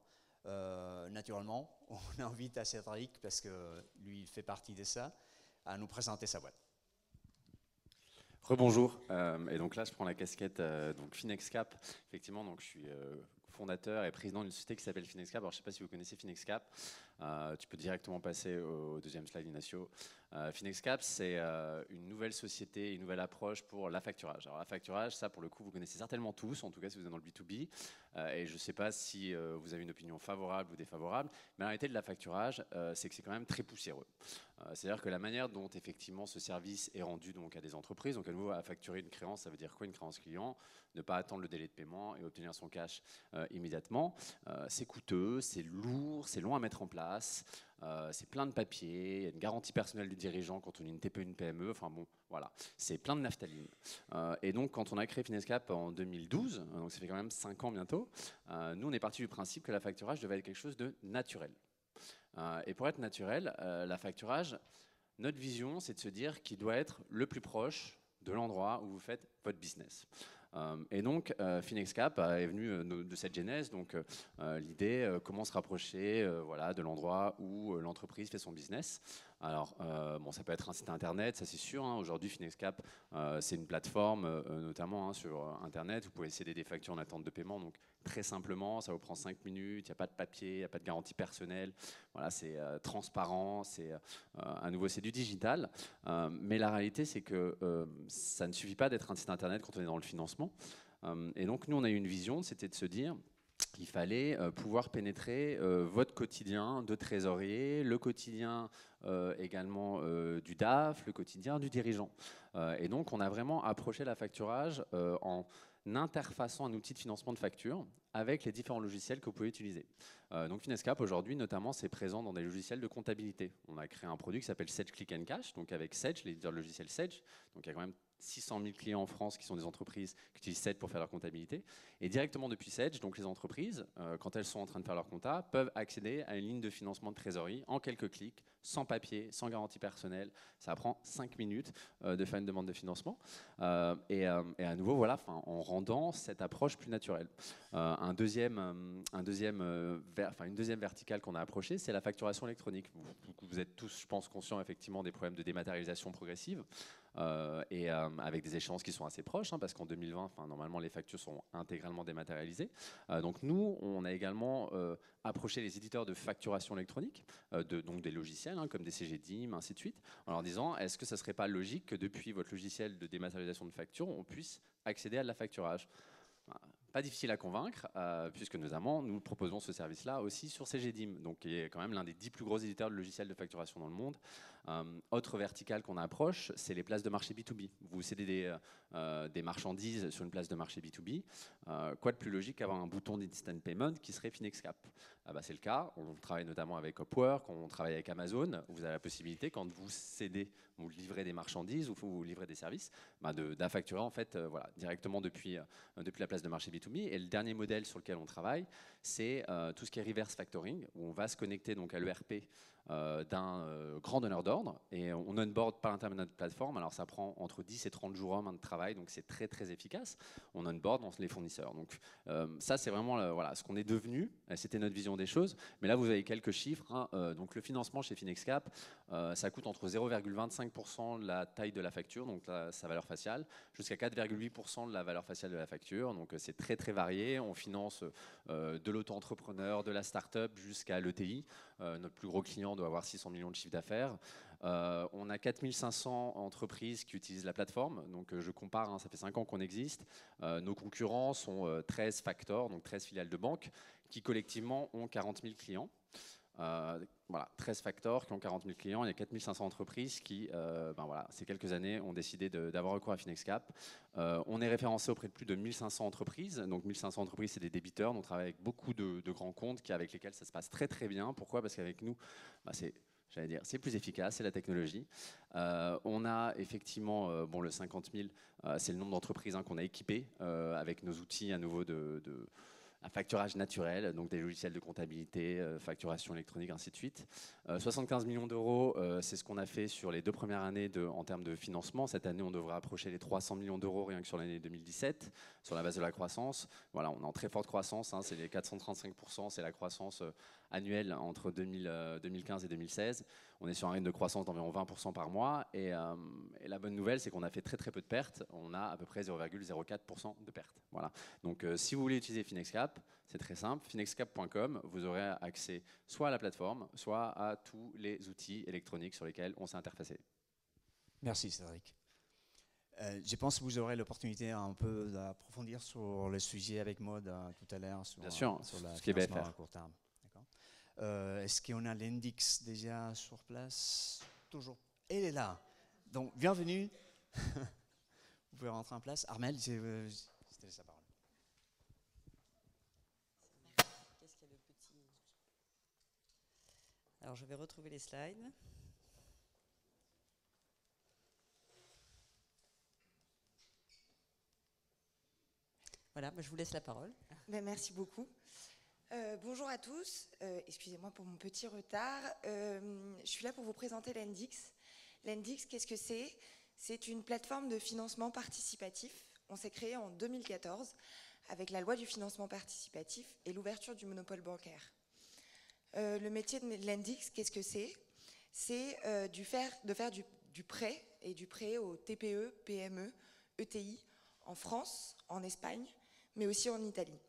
Naturellement, on invite à Cédric, parce que lui, il fait partie de ça, à nous présenter sa boîte. Rebonjour. Et donc là, je prends la casquette donc FinexCap. Effectivement, donc je suis fondateur et président d'une société qui s'appelle FinexCap. Alors, je ne sais pas si vous connaissez FinexCap. Tu peux directement passer au deuxième slide, Ignacio. FinexCap, c'est une nouvelle société, une nouvelle approche pour l'affacturage. Alors, l'affacturage, ça, pour le coup, vous connaissez certainement tous, en tout cas si vous êtes dans le B2B. Et je ne sais pas si vous avez une opinion favorable ou défavorable, mais la réalité de l'affacturage, c'est que c'est quand même très poussiéreux. C'est-à-dire que la manière dont, effectivement, ce service est rendu donc, à des entreprises, donc à nouveau, à facturer une créance, ça veut dire quoi une créance client? Ne pas attendre le délai de paiement et obtenir son cash immédiatement. C'est coûteux, c'est lourd, c'est long à mettre en place, c'est plein de papiers, il y a une garantie personnelle du dirigeant quand on est une TPE, une PME, enfin bon, voilà, c'est plein de naphtaline. Et donc, quand on a créé FinexCap en 2012, donc ça fait quand même 5 ans bientôt, nous, on est parti du principe que l'affacturage devait être quelque chose de naturel. Et pour être naturel, l'affacturage, notre vision, c'est de se dire qu'il doit être le plus proche de l'endroit où vous faites votre business. Et donc, FinexCap est venu de cette genèse, donc l'idée, comment se rapprocher voilà, de l'endroit où l'entreprise fait son business. Alors, bon, ça peut être un site internet, ça c'est sûr. Hein. Aujourd'hui, FinexCap, c'est une plateforme, notamment hein, sur Internet. Vous pouvez céder des factures en attente de paiement. Donc, très simplement, ça vous prend 5 minutes. Il n'y a pas de papier, il n'y a pas de garantie personnelle. Voilà, c'est transparent. C'est à nouveau, c'est du digital. Mais la réalité, c'est que ça ne suffit pas d'être un site internet quand on est dans le financement. Et donc, nous, on a eu une vision, c'était de se dire qu'il fallait pouvoir pénétrer votre quotidien de trésorier, le quotidien également du DAF, le quotidien du dirigeant. Et donc, on a vraiment approché l'affacturage en interfaçant un outil de financement de facture avec les différents logiciels que vous pouvez utiliser. Donc FinexCap aujourd'hui notamment c'est présent dans des logiciels de comptabilité. On a créé un produit qui s'appelle Sage Click and Cash, donc avec Sage, l'éditeur de logiciel Sage, donc il y a quand même 600 000 clients en France qui sont des entreprises qui utilisent Sedge pour faire leur comptabilité. Et directement depuis Sedge, donc les entreprises, quand elles sont en train de faire leur compta, peuvent accéder à une ligne de financement de trésorerie en quelques clics, sans papier, sans garantie personnelle. Ça prend 5 minutes de faire une demande de financement. Et à nouveau, voilà, en rendant cette approche plus naturelle. Une deuxième verticale qu'on a approchée, c'est la facturation électronique. Vous êtes tous, je pense, conscients effectivement des problèmes de dématérialisation progressive. Avec des échéances qui sont assez proches, parce qu'en 2020, normalement, les factures sont intégralement dématérialisées. Donc nous, on a également approché les éditeurs de facturation électronique, donc des logiciels comme des CGDIM, ainsi de suite, en leur disant, est-ce que ça ne serait pas logique que depuis votre logiciel de dématérialisation de factures, on puisse accéder à de la facturage ? Pas difficile à convaincre, puisque notamment nous proposons ce service-là aussi sur CGDIM, donc qui est quand même l'un des 10 plus gros éditeurs de logiciels de facturation dans le monde. Autre verticale qu'on approche, c'est les places de marché B2B. Vous cédez des marchandises sur une place de marché B2B. Quoi de plus logique qu'avoir un bouton d'instant payment qui serait Finexcap ? C'est le cas. On travaille notamment avec Upwork, on travaille avec Amazon. Vous avez la possibilité, quand vous cédez, vous livrez des marchandises ou vous livrez des services, d'affacturer en fait, directement depuis la place de marché B2B. Et le dernier modèle sur lequel on travaille, c'est tout ce qui est reverse factoring, où on va se connecter donc à l'ERP d'un grand donneur d'ordre et on onboard par l'intermédiaire de notre plateforme. Alors ça prend entre 10 et 30 jours de travail, donc c'est très très efficace. On onboard les fournisseurs. Donc ça c'est vraiment ce qu'on est devenu. C'était notre vision des choses. Mais là vous avez quelques chiffres. Donc le financement chez Finexcap, ça coûte entre 0,25% de la taille de la facture, donc sa valeur faciale, jusqu'à 4,8% de la valeur faciale de la facture. Donc c'est très très varié. On finance de l'auto-entrepreneur, de la start-up jusqu'à l'ETI. Notre plus gros client doit avoir 600 millions de chiffre d'affaires. On a 4500 entreprises qui utilisent la plateforme. Donc je compare, ça fait 5 ans qu'on existe. Nos concurrents sont 13 Factor, donc 13 filiales de banque, qui collectivement ont 40 000 clients. 13 Factor qui ont 40 000 clients, il y a 4500 entreprises qui, ces quelques années, ont décidé d'avoir recours à Finexcap. On est référencé auprès de plus de 1500 entreprises. Donc 1500 entreprises, c'est des débiteurs. On travaille avec beaucoup de grands comptes avec lesquels ça se passe très très bien. Pourquoi ? Parce qu'avec nous, c'est plus efficace, c'est la technologie. On a effectivement le 50 000, c'est le nombre d'entreprises qu'on a équipées avec nos outils à nouveau un facturage naturel, donc des logiciels de comptabilité, facturation électronique, ainsi de suite. 75 millions d'euros, c'est ce qu'on a fait sur les 2 premières années en termes de financement. Cette année, on devrait approcher les 300 millions d'euros rien que sur l'année 2017, sur la base de la croissance. Voilà, on est en très forte croissance, c'est les 435%, c'est la croissance annuelle entre 2015 et 2016. On est sur un rythme de croissance d'environ 20% par mois. Et la bonne nouvelle, c'est qu'on a fait très très peu de pertes. On a à peu près 0,04% de pertes. Voilà. Donc si vous voulez utiliser Finexcap, c'est très simple. Finexcap.com, vous aurez accès soit à la plateforme, soit à tous les outils électroniques sur lesquels on s'est interfacé. Merci Cédric. Je pense que vous aurez l'opportunité un peu d'approfondir sur le sujet avec Maud tout à l'heure sur, bien sûr, sur la ce qui est financement à court terme. Est-ce qu'on a l'index déjà sur place? Toujours. Elle est là. Donc, bienvenue. Vous pouvez rentrer en place. Armelle, je te laisse la parole. Qu'est-ce qu'il y a de petit? Alors, je vais retrouver les slides. Voilà, je vous laisse la parole. Merci beaucoup. Bonjour à tous. Excusez-moi pour mon petit retard. Je suis là pour vous présenter l'Endix. L'Endix, qu'est-ce que c'est? C'est une plateforme de financement participatif. On s'est créé en 2014 avec la loi du financement participatif et l'ouverture du monopole bancaire. Le métier de l'Endix, qu'est-ce que c'est? C'est de faire du prêt et du prêt aux TPE, PME, ETI en France, en Espagne, mais aussi en Italie.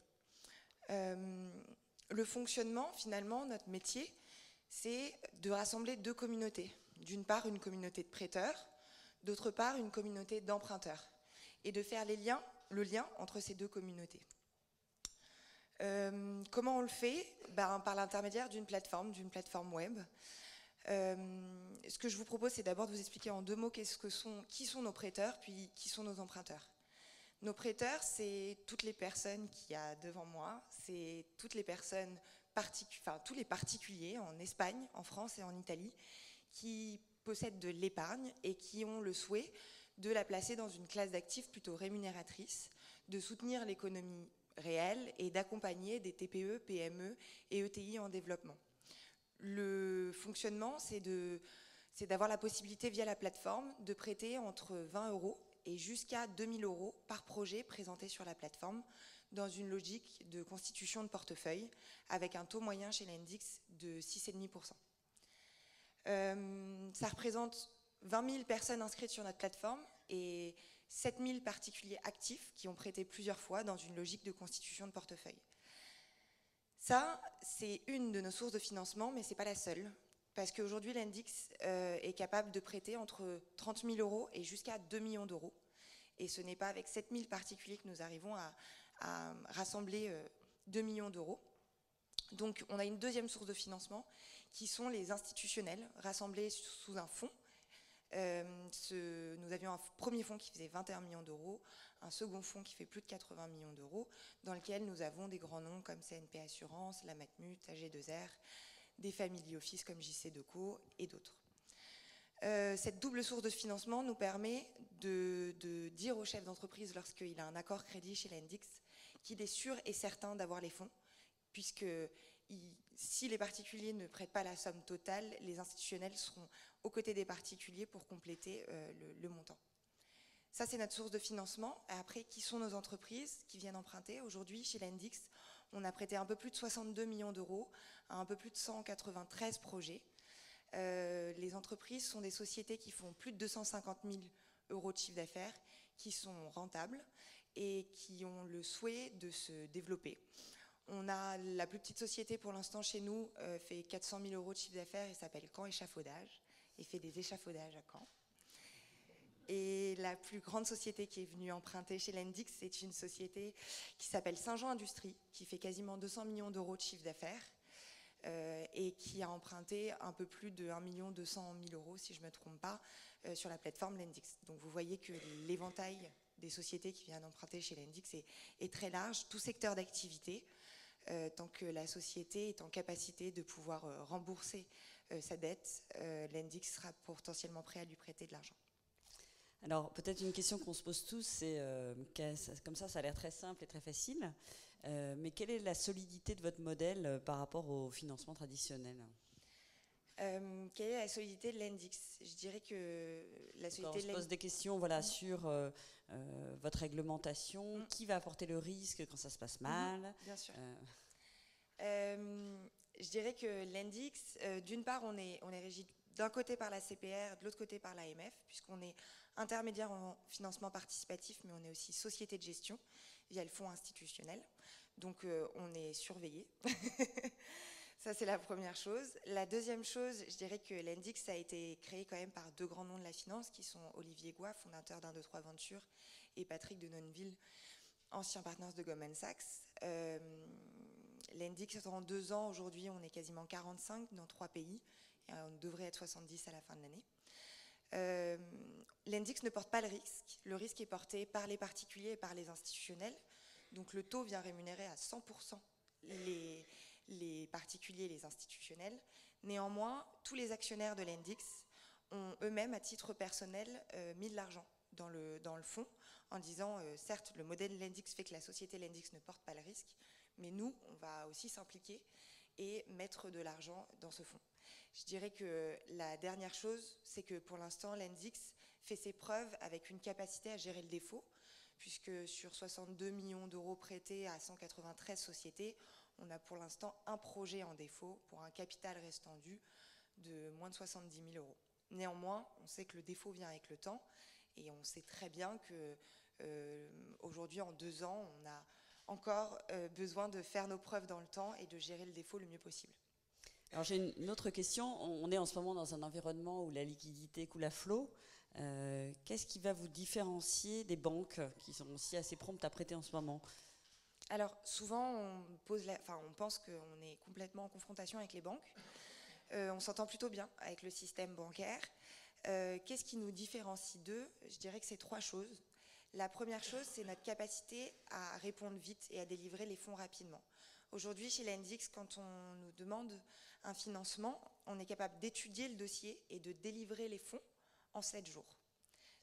Le fonctionnement, finalement, notre métier, c'est de rassembler 2 communautés. D'une part, une communauté de prêteurs, d'autre part, une communauté d'emprunteurs. Et de faire le lien entre ces 2 communautés. Comment on le fait? Par l'intermédiaire d'une plateforme web. Ce que je vous propose, c'est d'abord de vous expliquer en 2 mots qui sont nos prêteurs, puis qui sont nos emprunteurs. Nos prêteurs, c'est toutes les personnes qu'il y a devant moi, c'est toutes les personnes, tous les particuliers en Espagne, en France et en Italie qui possèdent de l'épargne et qui ont le souhait de la placer dans une classe d'actifs plutôt rémunératrice, de soutenir l'économie réelle et d'accompagner des TPE, PME et ETI en développement. Le fonctionnement, c'est d'avoir la possibilité via la plateforme de prêter entre 20 € et jusqu'à 2 000 € par projet présenté sur la plateforme dans une logique de constitution de portefeuille avec un taux moyen chez l'Index de 6,5%. Ça représente 20 000 personnes inscrites sur notre plateforme et 7 000 particuliers actifs qui ont prêté plusieurs fois dans une logique de constitution de portefeuille. Ça, c'est une de nos sources de financement, mais ce n'est pas la seule. Parce qu'aujourd'hui, l'Index est capable de prêter entre 30 000 € et jusqu'à 2 millions d'euros. Et ce n'est pas avec 7 000 particuliers que nous arrivons à rassembler 2 millions d'euros. Donc, on a une deuxième source de financement qui sont les institutionnels rassemblés sous un fonds. Nous avions un premier fonds qui faisait 21 millions d'euros, un second fonds qui fait plus de 80 millions d'euros, dans lequel nous avons des grands noms comme CNP Assurance, la Matmut, AG2R, des family office comme JC Deco et d'autres. Cette double source de financement nous permet de dire au chef d'entreprise lorsqu'il a un accord crédit chez l'Index qu'il est sûr et certain d'avoir les fonds, puisque si les particuliers ne prêtent pas la somme totale, les institutionnels seront aux côtés des particuliers pour compléter le montant. Ça, c'est notre source de financement. Après, qui sont nos entreprises qui viennent emprunter? Aujourd'hui, chez l'Index, on a prêté un peu plus de 62 millions d'euros à un peu plus de 193 projets. Les entreprises sont des sociétés qui font plus de 250 000 € de chiffre d'affaires, qui sont rentables et qui ont le souhait de se développer. On a la plus petite société pour l'instant chez nous, fait 400 000 € de chiffre d'affaires et s'appelle Caen Échafaudage et fait des échafaudages à Caen. Et la plus grande société qui est venue emprunter chez l'Index, c'est une société qui s'appelle Saint-Jean Industrie, qui fait quasiment 200 millions d'euros de chiffre d'affaires et qui a emprunté un peu plus de 1 200 000 €, si je ne me trompe pas, sur la plateforme l'Index. Donc vous voyez que l'éventail des sociétés qui viennent emprunter chez l'Index est très large, tout secteur d'activité, tant que la société est en capacité de pouvoir rembourser sa dette, l'Index sera potentiellement prêt à lui prêter de l'argent. Alors, peut-être une question qu'on se pose tous, c'est comme ça a l'air très simple et très facile, mais quelle est la solidité de votre modèle par rapport au financement traditionnel? Quelle est la solidité de l'Index? Je dirais que la solidité on se pose des questions sur votre réglementation, qui va apporter le risque quand ça se passe mal. Bien sûr. Je dirais que l'Index, d'une part, on est régi d'un côté par la CPR, de l'autre côté par l'AMF, puisqu'on est intermédiaire en financement participatif, mais on est aussi société de gestion via le fonds institutionnel. Donc on est surveillé. Ça, c'est la première chose. La deuxième chose, je dirais que l'Index a été créé quand même par deux grands noms de la finance, qui sont Olivier Goy, fondateur d'1, 2, 3 Ventures, et Patrick de Nonneville, ancien partenaire de Goldman Sachs. L'Index, en 2 ans, aujourd'hui, on est quasiment 45 dans 3 pays, et on devrait être 70 à la fin de l'année. L'Index ne porte pas le risque. Le risque est porté par les particuliers et par les institutionnels. Donc le taux vient rémunérer à 100% les particuliers et les institutionnels. Néanmoins, tous les actionnaires de l'Index ont eux-mêmes, à titre personnel, mis de l'argent dans le fonds en disant, certes, le modèle l'Index fait que la société l'Index ne porte pas le risque, mais nous, on va aussi s'impliquer et mettre de l'argent dans ce fonds. Je dirais que la dernière chose, c'est que pour l'instant, l'Index fait ses preuves avec une capacité à gérer le défaut, puisque sur 62 millions d'euros prêtés à 193 sociétés, on a pour l'instant un projet en défaut pour un capital restant dû de moins de 70 000 €. Néanmoins, on sait que le défaut vient avec le temps et on sait très bien qu'aujourd'hui, en 2 ans, on a encore besoin de faire nos preuves dans le temps et de gérer le défaut le mieux possible. Alors j'ai une autre question. On est en ce moment dans un environnement où la liquidité coule à flot. Qu'est-ce qui va vous différencier des banques qui sont aussi assez promptes à prêter en ce moment? Alors souvent, on pense qu'on est complètement en confrontation avec les banques. On s'entend plutôt bien avec le système bancaire. Qu'est-ce qui nous différencie d'eux? Je dirais que c'est 3 choses. La première chose, c'est notre capacité à répondre vite et à délivrer les fonds rapidement. Aujourd'hui, chez l'Index, quand on nous demande un financement, on est capable d'étudier le dossier et de délivrer les fonds en 7 jours.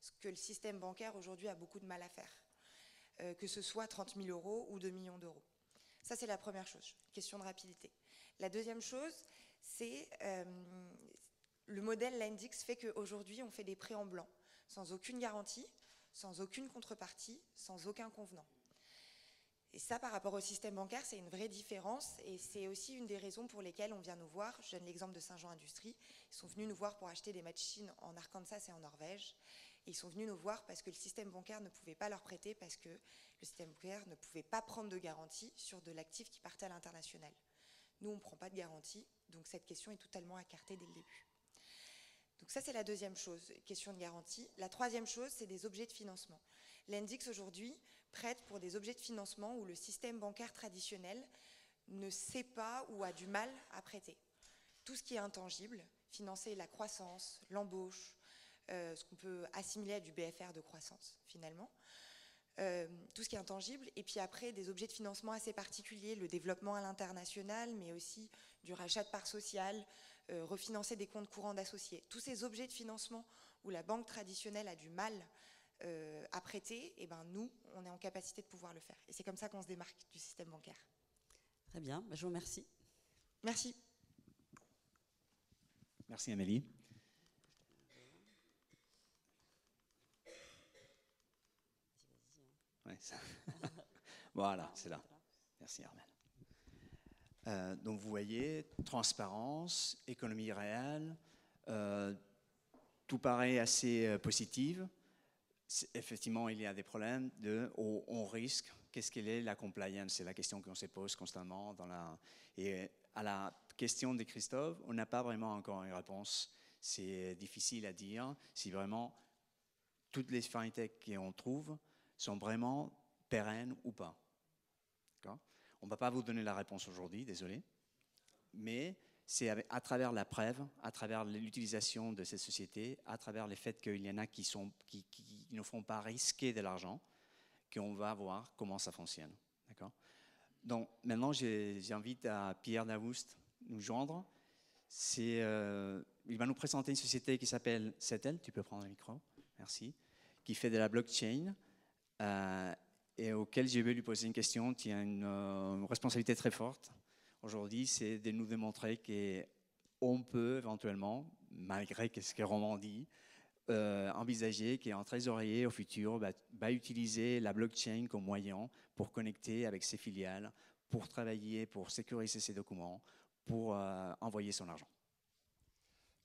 ce que le système bancaire aujourd'hui a beaucoup de mal à faire, que ce soit 30 000 € ou 2 millions d'euros. Ça, c'est la première chose, question de rapidité. La deuxième chose, c'est le modèle Lendix fait qu'aujourd'hui, on fait des prêts en blanc, sans aucune garantie, sans aucune contrepartie, sans aucun convenant. Et ça, par rapport au système bancaire, c'est une vraie différence et c'est aussi une des raisons pour lesquelles on vient nous voir. Je donne l'exemple de Saint-Jean Industrie. Ils sont venus nous voir pour acheter des machines en Arkansas et en Norvège. Et ils sont venus nous voir parce que le système bancaire ne pouvait pas leur prêter, parce que le système bancaire ne pouvait pas prendre de garantie sur de l'actif qui partait à l'international. Nous, on ne prend pas de garantie, donc cette question est totalement écartée dès le début. Donc ça, c'est la deuxième chose, question de garantie. La troisième chose, c'est des objets de financement. Lendix, aujourd'hui, prête pour des objets de financement où le système bancaire traditionnel ne sait pas ou a du mal à prêter. Tout ce qui est intangible, financer la croissance, l'embauche, ce qu'on peut assimiler à du BFR de croissance, finalement. Tout ce qui est intangible, et puis après des objets de financement assez particuliers, le développement à l'international, mais aussi du rachat de parts sociales, refinancer des comptes courants d'associés. Tous ces objets de financement où la banque traditionnelle a du mal à prêter, et ben nous, on est en capacité de pouvoir le faire. Et c'est comme ça qu'on se démarque du système bancaire. Très bien, je vous remercie. Merci. Merci Amélie. Ouais, ça. Voilà, c'est là. Merci Armel. Donc vous voyez, transparence, économie réelle, tout paraît assez positif. Effectivement, il y a des problèmes on risque. Qu'est-ce qu'elle est la compliance? C'est la question qu'on se pose constamment. Et à la question de Christophe, on n'a pas vraiment encore une réponse. C'est difficile à dire si vraiment toutes les fintechs qu'on trouve sont vraiment pérennes ou pas. On ne va pas vous donner la réponse aujourd'hui, désolé. Mais c'est à travers la preuve, à travers l'utilisation de cette société, à travers le fait qu'il y en a qui ne font pas risquer de l'argent, qu'on va voir comment ça fonctionne. D'accord ? Donc maintenant, j'invite à Pierre Daoust nous joindre. Il va nous présenter une société qui s'appelle Settle. Tu peux prendre le micro, merci. Qui fait de la blockchain et auquel je vais lui poser une question qui a une responsabilité très forte. Aujourd'hui, c'est de nous démontrer qu'on peut éventuellement, malgré ce que Roman dit, envisager qu'un trésorier au futur va utiliser la blockchain comme moyen pour connecter avec ses filiales, pour travailler, pour sécuriser ses documents, pour envoyer son argent.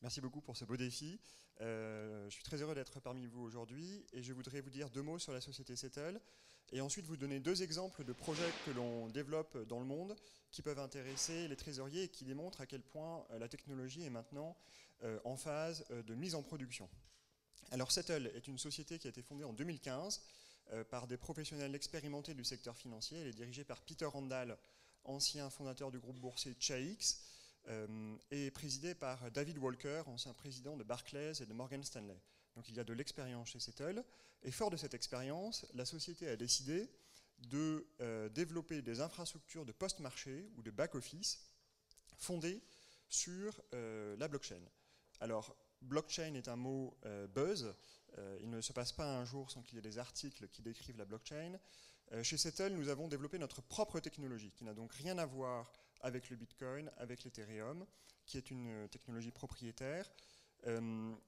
Merci beaucoup pour ce beau défi. Je suis très heureux d'être parmi vous aujourd'hui et je voudrais vous dire 2 mots sur la société Settle et ensuite vous donner 2 exemples de projets que l'on développe dans le monde qui peuvent intéresser les trésoriers et qui démontrent à quel point la technologie est maintenant en phase de mise en production. Alors Settle est une société qui a été fondée en 2015 par des professionnels expérimentés du secteur financier. Elle est dirigée par Peter Randall, ancien fondateur du groupe boursier Chaix, et présidée par David Walker, ancien président de Barclays et de Morgan Stanley. Donc il y a de l'expérience chez Settle. Et fort de cette expérience, la société a décidé de développer des infrastructures de post-marché ou de back-office fondées sur la blockchain. Alors, blockchain est un mot buzz. Il ne se passe pas un jour sans qu'il y ait des articles qui décrivent la blockchain. Chez Settle, nous avons développé notre propre technologie, qui n'a donc rien à voir avec le Bitcoin, avec l'Ethereum, qui est une technologie propriétaire,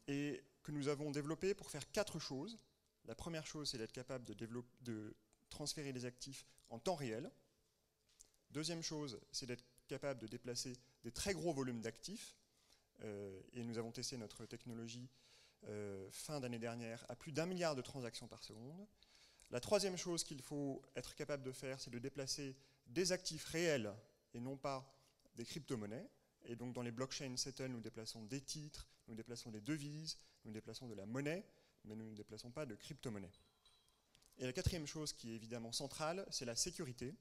et que nous avons développée pour faire 4 choses. La première chose, c'est d'être capable de transférer les actifs en temps réel. Deuxième chose, c'est d'être capable de déplacer des très gros volumes d'actifs. Et nous avons testé notre technologie fin d'année dernière à plus d'1 milliard de transactions par seconde. La troisième chose qu'il faut être capable de faire, c'est de déplacer des actifs réels et non pas des crypto-monnaies. Et donc dans les blockchains Settle, nous déplaçons des titres, nous déplaçons des devises, nous déplaçons de la monnaie, mais nous ne déplaçons pas de crypto-monnaie. Et la quatrième chose qui est évidemment centrale, c'est la sécurité.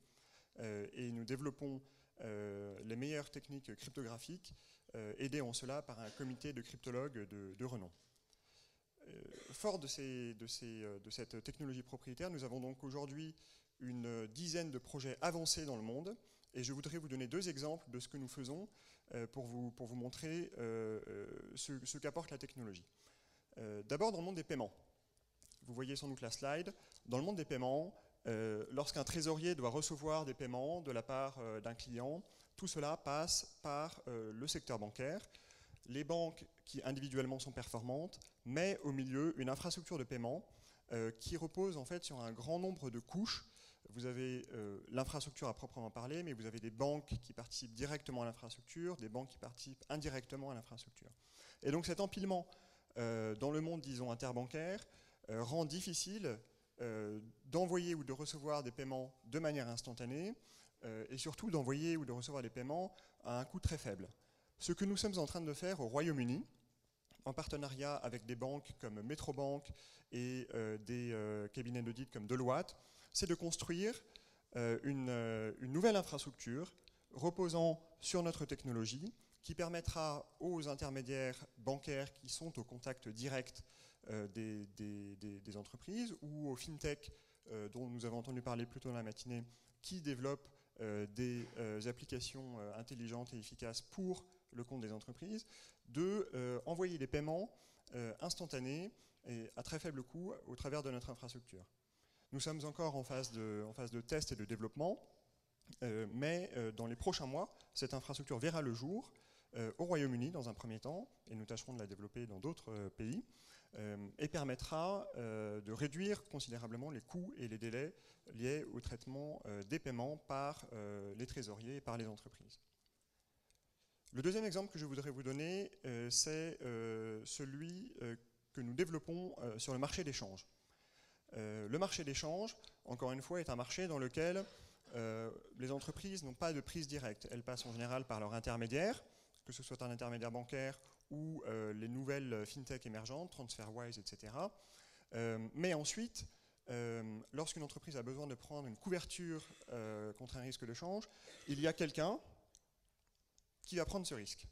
Et nous développons les meilleures techniques cryptographiques, aidés en cela par un comité de cryptologues de renom. Fort de cette technologie propriétaire, nous avons donc aujourd'hui une dizaine de projets avancés dans le monde. Et je voudrais vous donner 2 exemples de ce que nous faisons pour vous montrer ce qu'apporte la technologie. D'abord dans le monde des paiements. vous voyez sans doute la slide, dans le monde des paiements, lorsqu'un trésorier doit recevoir des paiements de la part d'un client, tout cela passe par le secteur bancaire. Les banques qui individuellement sont performantes, mais au milieu une infrastructure de paiement qui repose en fait sur un grand nombre de couches. Vous avez l'infrastructure à proprement parler, mais vous avez des banques qui participent directement à l'infrastructure, des banques qui participent indirectement à l'infrastructure. Et donc cet empilement dans le monde, disons, interbancaire, rend difficile d'envoyer ou de recevoir des paiements de manière instantanée, et surtout d'envoyer ou de recevoir des paiements à un coût très faible. Ce que nous sommes en train de faire au Royaume-Uni, en partenariat avec des banques comme Metrobank et des cabinets d'audit comme Deloitte, c'est de construire une nouvelle infrastructure reposant sur notre technologie qui permettra aux intermédiaires bancaires qui sont au contact direct des entreprises ou aux fintech dont nous avons entendu parler plus tôt dans la matinée qui développent des applications intelligentes et efficaces pour le compte des entreprises, envoyer des paiements instantanés et à très faible coût au travers de notre infrastructure. Nous sommes encore en phase de test et de développement, mais dans les prochains mois, cette infrastructure verra le jour au Royaume-Uni dans un premier temps, et nous tâcherons de la développer dans d'autres pays, et permettra de réduire considérablement les coûts et les délais liés au traitement des paiements par les trésoriers et par les entreprises. Le deuxième exemple que je voudrais vous donner, c'est celui que nous développons sur le marché d'échange. Le marché d'échange, encore une fois, est un marché dans lequel les entreprises n'ont pas de prise directe. Elles passent en général par leur intermédiaire, que ce soit un intermédiaire bancaire ou les nouvelles fintech émergentes, TransferWise, etc. Mais ensuite, lorsqu'une entreprise a besoin de prendre une couverture contre un risque de change, il y a quelqu'un qui va prendre ce risque.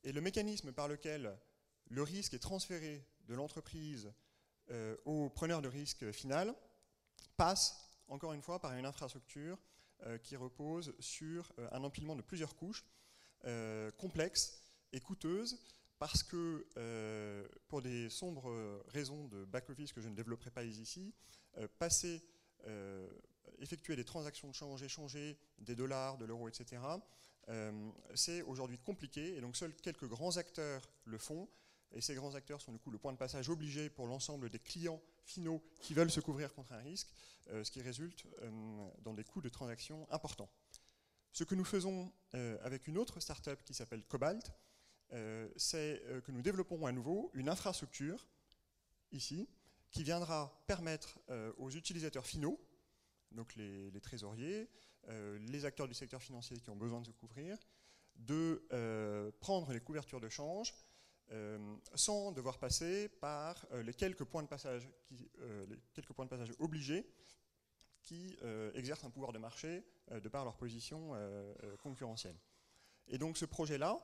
Et le mécanisme par lequel le risque est transféré de l'entreprise au preneur de risque final passe, encore une fois, par une infrastructure qui repose sur un empilement de plusieurs couches complexes et coûteuses parce que, pour des sombres raisons de back-office que je ne développerai pas ici, effectuer des transactions de change, échanger des dollars, de l'euro, etc., c'est aujourd'hui compliqué, et donc seuls quelques grands acteurs le font, et ces grands acteurs sont du coup le point de passage obligé pour l'ensemble des clients finaux qui veulent se couvrir contre un risque, ce qui résulte dans des coûts de transaction importants. Ce que nous faisons avec une autre start-up qui s'appelle Cobalt, c'est que nous développons à nouveau une infrastructure, ici, qui viendra permettre aux utilisateurs finaux, donc les trésoriers, les acteurs du secteur financier qui ont besoin de se couvrir, de prendre les couvertures de change sans devoir passer par les quelques points de passage obligés qui exercent un pouvoir de marché de par leur position concurrentielle. Et donc ce projet-là,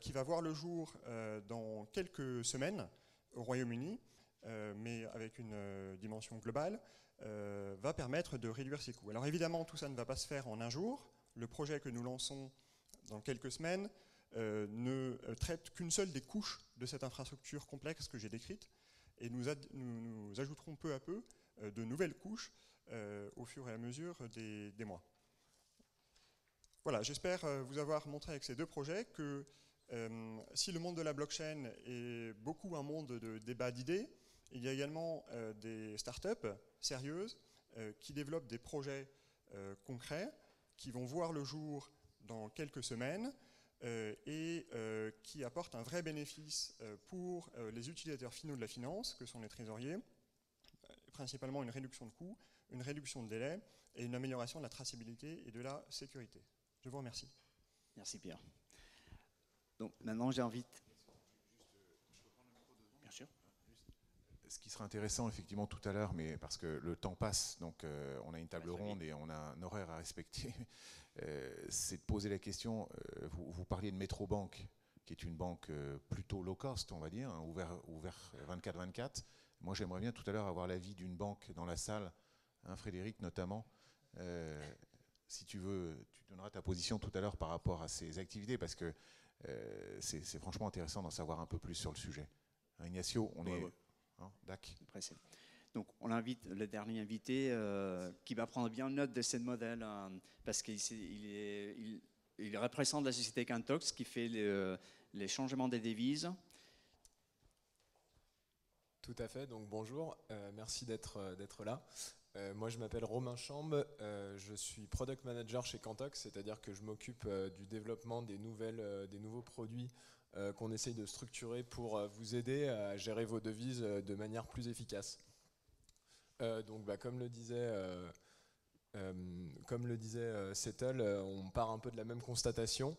qui va voir le jour dans quelques semaines au Royaume-Uni, mais avec une dimension globale, va permettre de réduire ses coûts. Alors évidemment, tout ça ne va pas se faire en un jour. Le projet que nous lançons dans quelques semaines ne traite qu'une seule des couches de cette infrastructure complexe que j'ai décrite, et nous ajouterons peu à peu de nouvelles couches au fur et à mesure des mois. Voilà, j'espère vous avoir montré avec ces deux projets que si le monde de la blockchain est beaucoup un monde de débat d'idées, il y a également des startups sérieuses qui développent des projets concrets qui vont voir le jour dans quelques semaines et qui apportent un vrai bénéfice pour les utilisateurs finaux de la finance, que sont les trésoriers, principalement une réduction de coûts, une réduction de délai et une amélioration de la traçabilité et de la sécurité. Je vous remercie. Merci Pierre. Donc maintenant j'ai envie Bien sûr. Ce qui sera intéressant effectivement tout à l'heure, mais parce que le temps passe, donc on a une table ronde et on a un horaire à respecter, c'est de poser la question, vous parliez de Metrobank, qui est une banque plutôt low cost, on va dire, hein, ouvert 24/24. Moi j'aimerais bien tout à l'heure avoir l'avis d'une banque dans la salle, hein, Frédéric notamment. Si tu veux, tu donneras ta position tout à l'heure par rapport à ces activités, parce que c'est franchement intéressant d'en savoir un peu plus sur le sujet. Hein, Ignacio, on est... Hein, Dac. Donc on invite le dernier invité qui va prendre bien note de ce modèle parce qu'il représente la société Cantox qui fait les changements des devises. Tout à fait, donc bonjour, merci d'être là. Moi je m'appelle Romain Chambe, je suis Product Manager chez Cantox, c'est-à-dire que je m'occupe du développement des nouveaux produits qu'on essaye de structurer pour vous aider à gérer vos devises de manière plus efficace. Donc comme le disait Settle, on part un peu de la même constatation.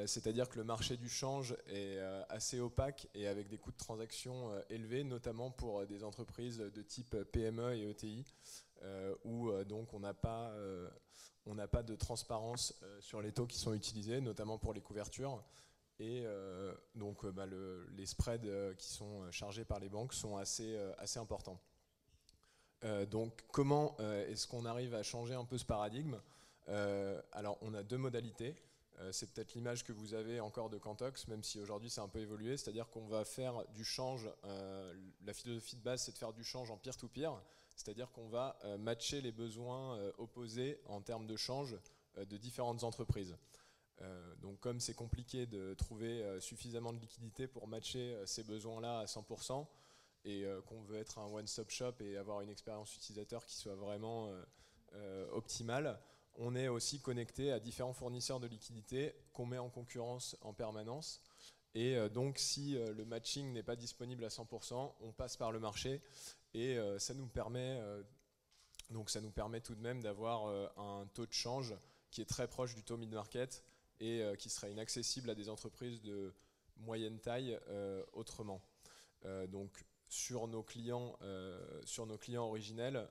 C'est-à-dire que le marché du change est assez opaque et avec des coûts de transaction élevés, notamment pour des entreprises de type PME et ETI, où donc on n'a pas de transparence sur les taux qui sont utilisés, notamment pour les couvertures. Et donc les spreads qui sont chargés par les banques sont assez importants. Donc comment est-ce qu'on arrive à changer un peu ce paradigme? Alors on a deux modalités. C'est peut-être l'image que vous avez encore de Cantox, même si aujourd'hui c'est un peu évolué, c'est-à-dire qu'on va faire du change, la philosophie de base c'est de faire du change en peer-to-peer, c'est-à-dire qu'on va matcher les besoins opposés en termes de change de différentes entreprises. Donc comme c'est compliqué de trouver suffisamment de liquidité pour matcher ces besoins-là à 100%, et qu'on veut être un one-stop shop et avoir une expérience utilisateur qui soit vraiment optimale, on est aussi connecté à différents fournisseurs de liquidités qu'on met en concurrence en permanence. Et donc si le matching n'est pas disponible à 100%, on passe par le marché et ça nous permet tout de même d'avoir un taux de change qui est très proche du taux mid-market et qui serait inaccessible à des entreprises de moyenne taille autrement. Donc sur nos clients originels,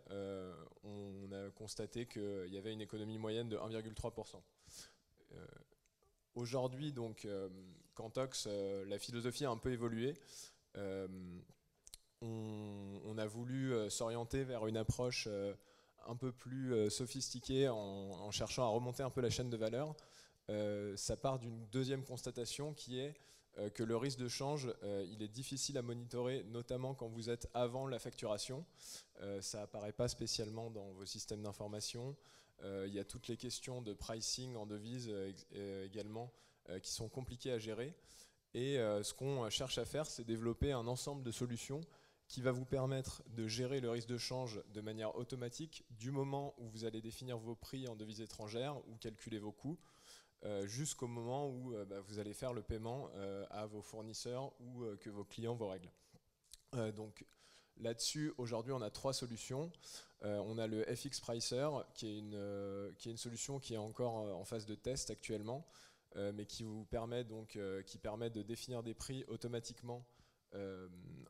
on a constaté qu'il y avait une économie moyenne de 1,3%. Aujourd'hui, donc, Cantox, la philosophie a un peu évolué. On a voulu s'orienter vers une approche un peu plus sophistiquée en cherchant à remonter un peu la chaîne de valeur. Ça part d'une deuxième constatation qui est que le risque de change, il est difficile à monitorer, notamment quand vous êtes avant la facturation. Ça n'apparaît pas spécialement dans vos systèmes d'information. Il y a toutes les questions de pricing en devise également qui sont compliquées à gérer. Et ce qu'on cherche à faire, c'est développer un ensemble de solutions qui va vous permettre de gérer le risque de change de manière automatique du moment où vous allez définir vos prix en devises étrangères ou calculer vos coûts, jusqu'au moment où vous allez faire le paiement à vos fournisseurs ou que vos clients vous règlent. Donc là-dessus, aujourd'hui, on a trois solutions. On a le FX Pricer, qui est une solution qui est encore en phase de test actuellement, mais qui vous permet de définir des prix automatiquement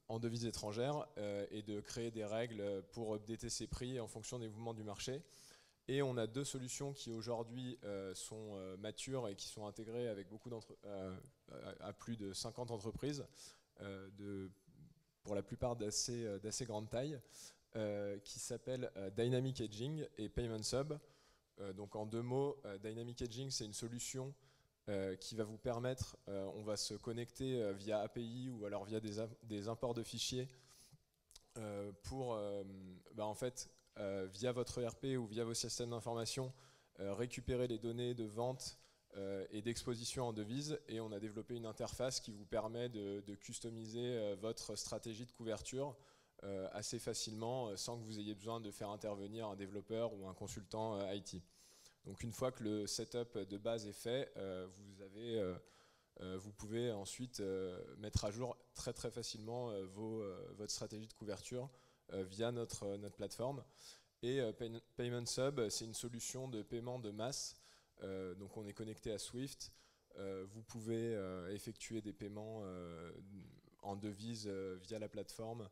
en devises étrangères et de créer des règles pour updater ces prix en fonction des mouvements du marché. Et on a deux solutions qui aujourd'hui sont matures et qui sont intégrées avec à plus de 50 entreprises, pour la plupart d'assez grande taille, qui s'appellent Dynamic Hedging et Payment Sub. Donc en deux mots, Dynamic Hedging, c'est une solution qui va vous permettre, on va se connecter via API ou alors via des imports de fichiers pour en fait via votre ERP ou via vos systèmes d'information récupérer les données de vente et d'exposition en devises, et on a développé une interface qui vous permet de customiser votre stratégie de couverture assez facilement sans que vous ayez besoin de faire intervenir un développeur ou un consultant IT. Donc une fois que le setup de base est fait, vous pouvez ensuite mettre à jour très très facilement votre stratégie de couverture via notre plateforme. Et Payment Sub, c'est une solution de paiement de masse. Donc on est connecté à Swift. Vous pouvez effectuer des paiements en devises via la plateforme,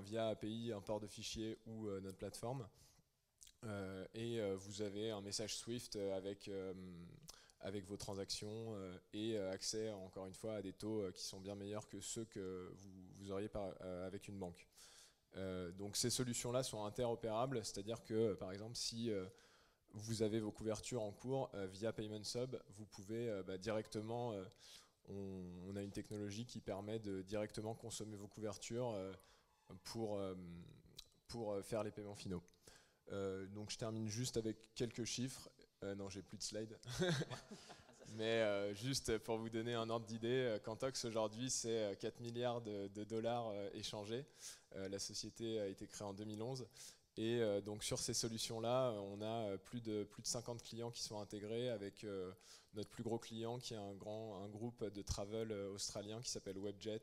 via API, import de fichiers ou notre plateforme. Et vous avez un message Swift avec vos transactions et accès encore une fois à des taux qui sont bien meilleurs que ceux que vous auriez avec une banque. Donc ces solutions-là sont interopérables, c'est-à-dire que par exemple si vous avez vos couvertures en cours via Payment Sub, vous pouvez directement, on a une technologie qui permet de directement consommer vos couvertures pour faire les paiements finaux. Donc je termine juste avec quelques chiffres. Non, j'ai plus de slides. Mais juste pour vous donner un ordre d'idée, Cantox aujourd'hui c'est 4 milliards de dollars échangés. La société a été créée en 2011. Et donc sur ces solutions-là, on a plus de 50 clients qui sont intégrés avec notre plus gros client qui est un groupe de travel australien qui s'appelle Webjet,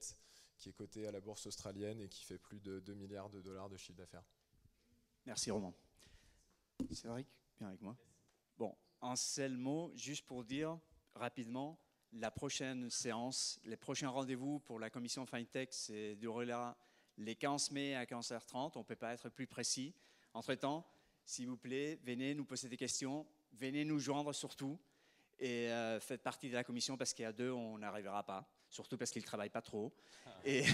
qui est coté à la bourse australienne et qui fait plus de 2 milliards de dollars de chiffre d'affaires. Merci Roman. Cédric, viens avec moi. Bon, un seul mot, juste pour dire rapidement, la prochaine séance, les prochains rendez-vous pour la commission FinTech, c'est durera les 15 mai à 15h30. On ne peut pas être plus précis. Entre-temps, s'il vous plaît, venez nous poser des questions, venez nous joindre surtout et faites partie de la commission parce qu'à deux, on n'arrivera pas, surtout parce qu'ils ne travaillent pas trop. Et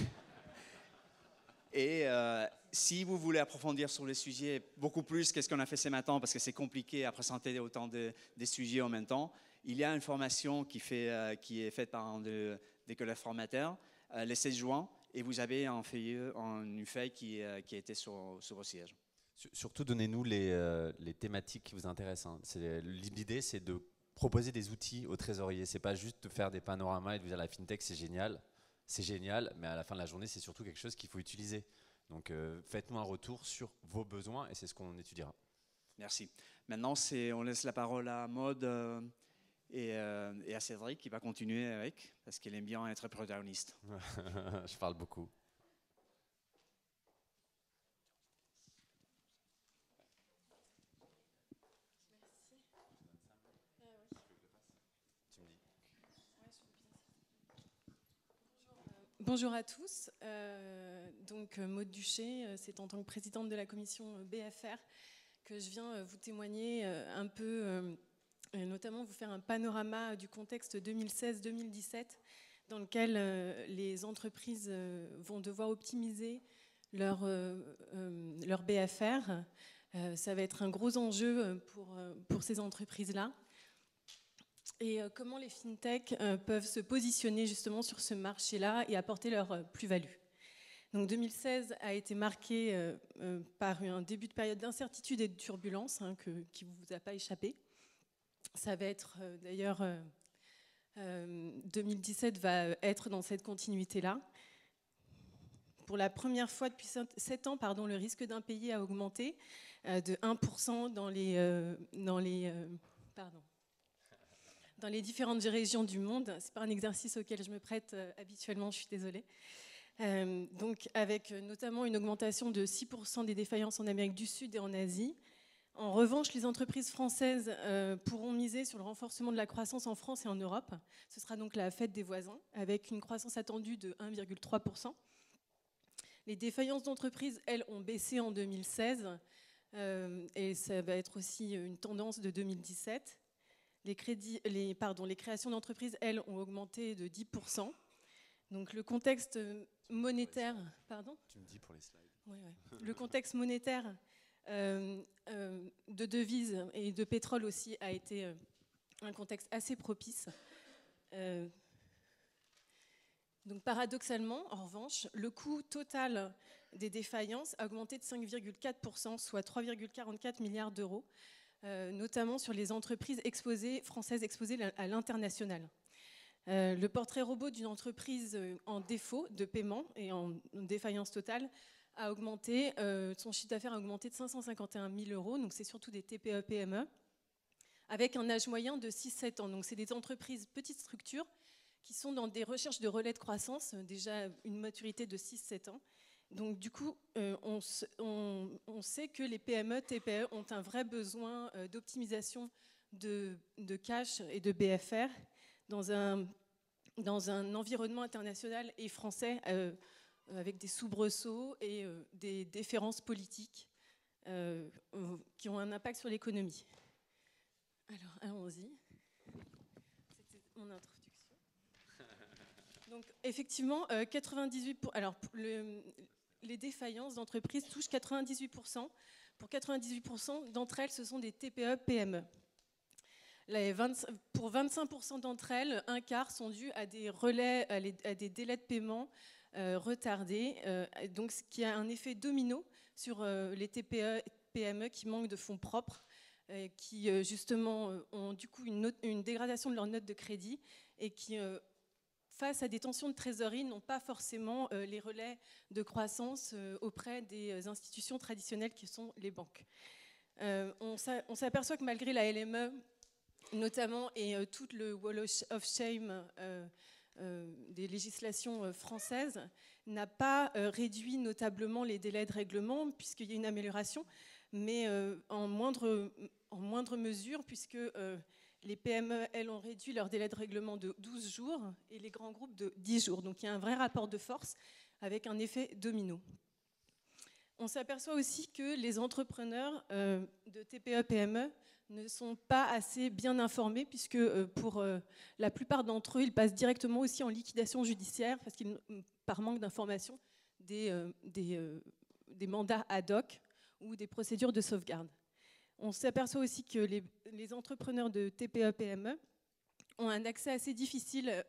si vous voulez approfondir sur les sujets beaucoup plus qu'est-ce qu'on a fait ce matin, parce que c'est compliqué à présenter autant des sujets en même temps, il y a une formation qui est faite par un des collègues formateurs le 16 juin, et vous avez une feuille qui a été sur vos sièges. Surtout, donnez-nous les thématiques qui vous intéressent. L'idée, c'est de proposer des outils aux trésoriers. Ce n'est pas juste de faire des panoramas et de vous dire la FinTech, c'est génial, mais à la fin de la journée, c'est surtout quelque chose qu'il faut utiliser. Donc, faites-nous un retour sur vos besoins et c'est ce qu'on étudiera. Merci. Maintenant, on laisse la parole à Maud et à Cédric qui va continuer avec, parce qu'il aime bien être protagoniste. Je parle beaucoup. Bonjour à tous. Donc Maud Duché, c'est en tant que présidente de la commission BFR que je viens vous témoigner un peu, notamment vous faire un panorama du contexte 2016-2017 dans lequel les entreprises vont devoir optimiser leur BFR. Ça va être un gros enjeu pour ces entreprises-là. Et comment les fintech peuvent se positionner justement sur ce marché-là et apporter leur plus-value. Donc 2016 a été marqué par un début de période d'incertitude et de turbulence qui ne vous a pas échappé. Ça va être d'ailleurs 2017 va être dans cette continuité-là. Pour la première fois depuis 7 ans, le risque d'impayé a augmenté de 1% dans les différentes régions du monde. Ce n'est pas un exercice auquel je me prête habituellement, je suis désolée. Donc avec notamment une augmentation de 6% des défaillances en Amérique du Sud et en Asie. En revanche, les entreprises françaises pourront miser sur le renforcement de la croissance en France et en Europe. Ce sera donc la fête des voisins, avec une croissance attendue de 1,3%. Les défaillances d'entreprises, elles, ont baissé en 2016, et ça va être aussi une tendance de 2017. Les créations d'entreprises, elles, ont augmenté de 10%. Donc le contexte monétaire... Pardon ? Tu me dis pour les slides. Ouais. Le contexte monétaire de devises et de pétrole aussi a été un contexte assez propice. Donc paradoxalement, en revanche, le coût total des défaillances a augmenté de 5,4%, soit 3,44 milliards d'euros, notamment sur les entreprises françaises exposées à l'international. Le portrait robot d'une entreprise en défaut de paiement et en défaillance totale a augmenté, son chiffre d'affaires a augmenté de 551 000 euros, donc c'est surtout des TPE-PME, avec un âge moyen de 6-7 ans. Donc c'est des entreprises petites structures qui sont dans des recherches de relais de croissance, déjà une maturité de 6-7 ans. Donc du coup, on sait que les PME, TPE ont un vrai besoin d'optimisation de cash et de BFR dans un environnement international et français avec des soubresauts et des différences politiques qui ont un impact sur l'économie. Alors, allons-y. C'était mon introduction. Donc, effectivement, 98%. Alors, les défaillances d'entreprises touchent 98%. Pour 98% d'entre elles, ce sont des TPE-PME. Pour 25% d'entre elles, un quart sont dus à des relais, à des délais de paiement retardés, donc ce qui a un effet domino sur les TPE, PME qui manquent de fonds propres, qui justement ont du coup une dégradation de leur note de crédit et qui, face à des tensions de trésorerie, n'ont pas forcément les relais de croissance auprès des institutions traditionnelles qui sont les banques. On s'aperçoit que malgré la LME, notamment, et tout le wall of shame des législations françaises, n'a pas réduit notablement les délais de règlement, puisqu'il y a une amélioration, mais en moindre mesure, puisque les PME, elles, ont réduit leur délai de règlement de 12 jours et les grands groupes de 10 jours. Donc il y a un vrai rapport de force avec un effet domino. On s'aperçoit aussi que les entrepreneurs de TPE-PME ne sont pas assez bien informés, puisque pour la plupart d'entre eux, ils passent directement aussi en liquidation judiciaire, parce qu'ils, par manque d'information, des mandats ad hoc ou des procédures de sauvegarde. On s'aperçoit aussi que les entrepreneurs de TPE-PME ont un accès assez difficile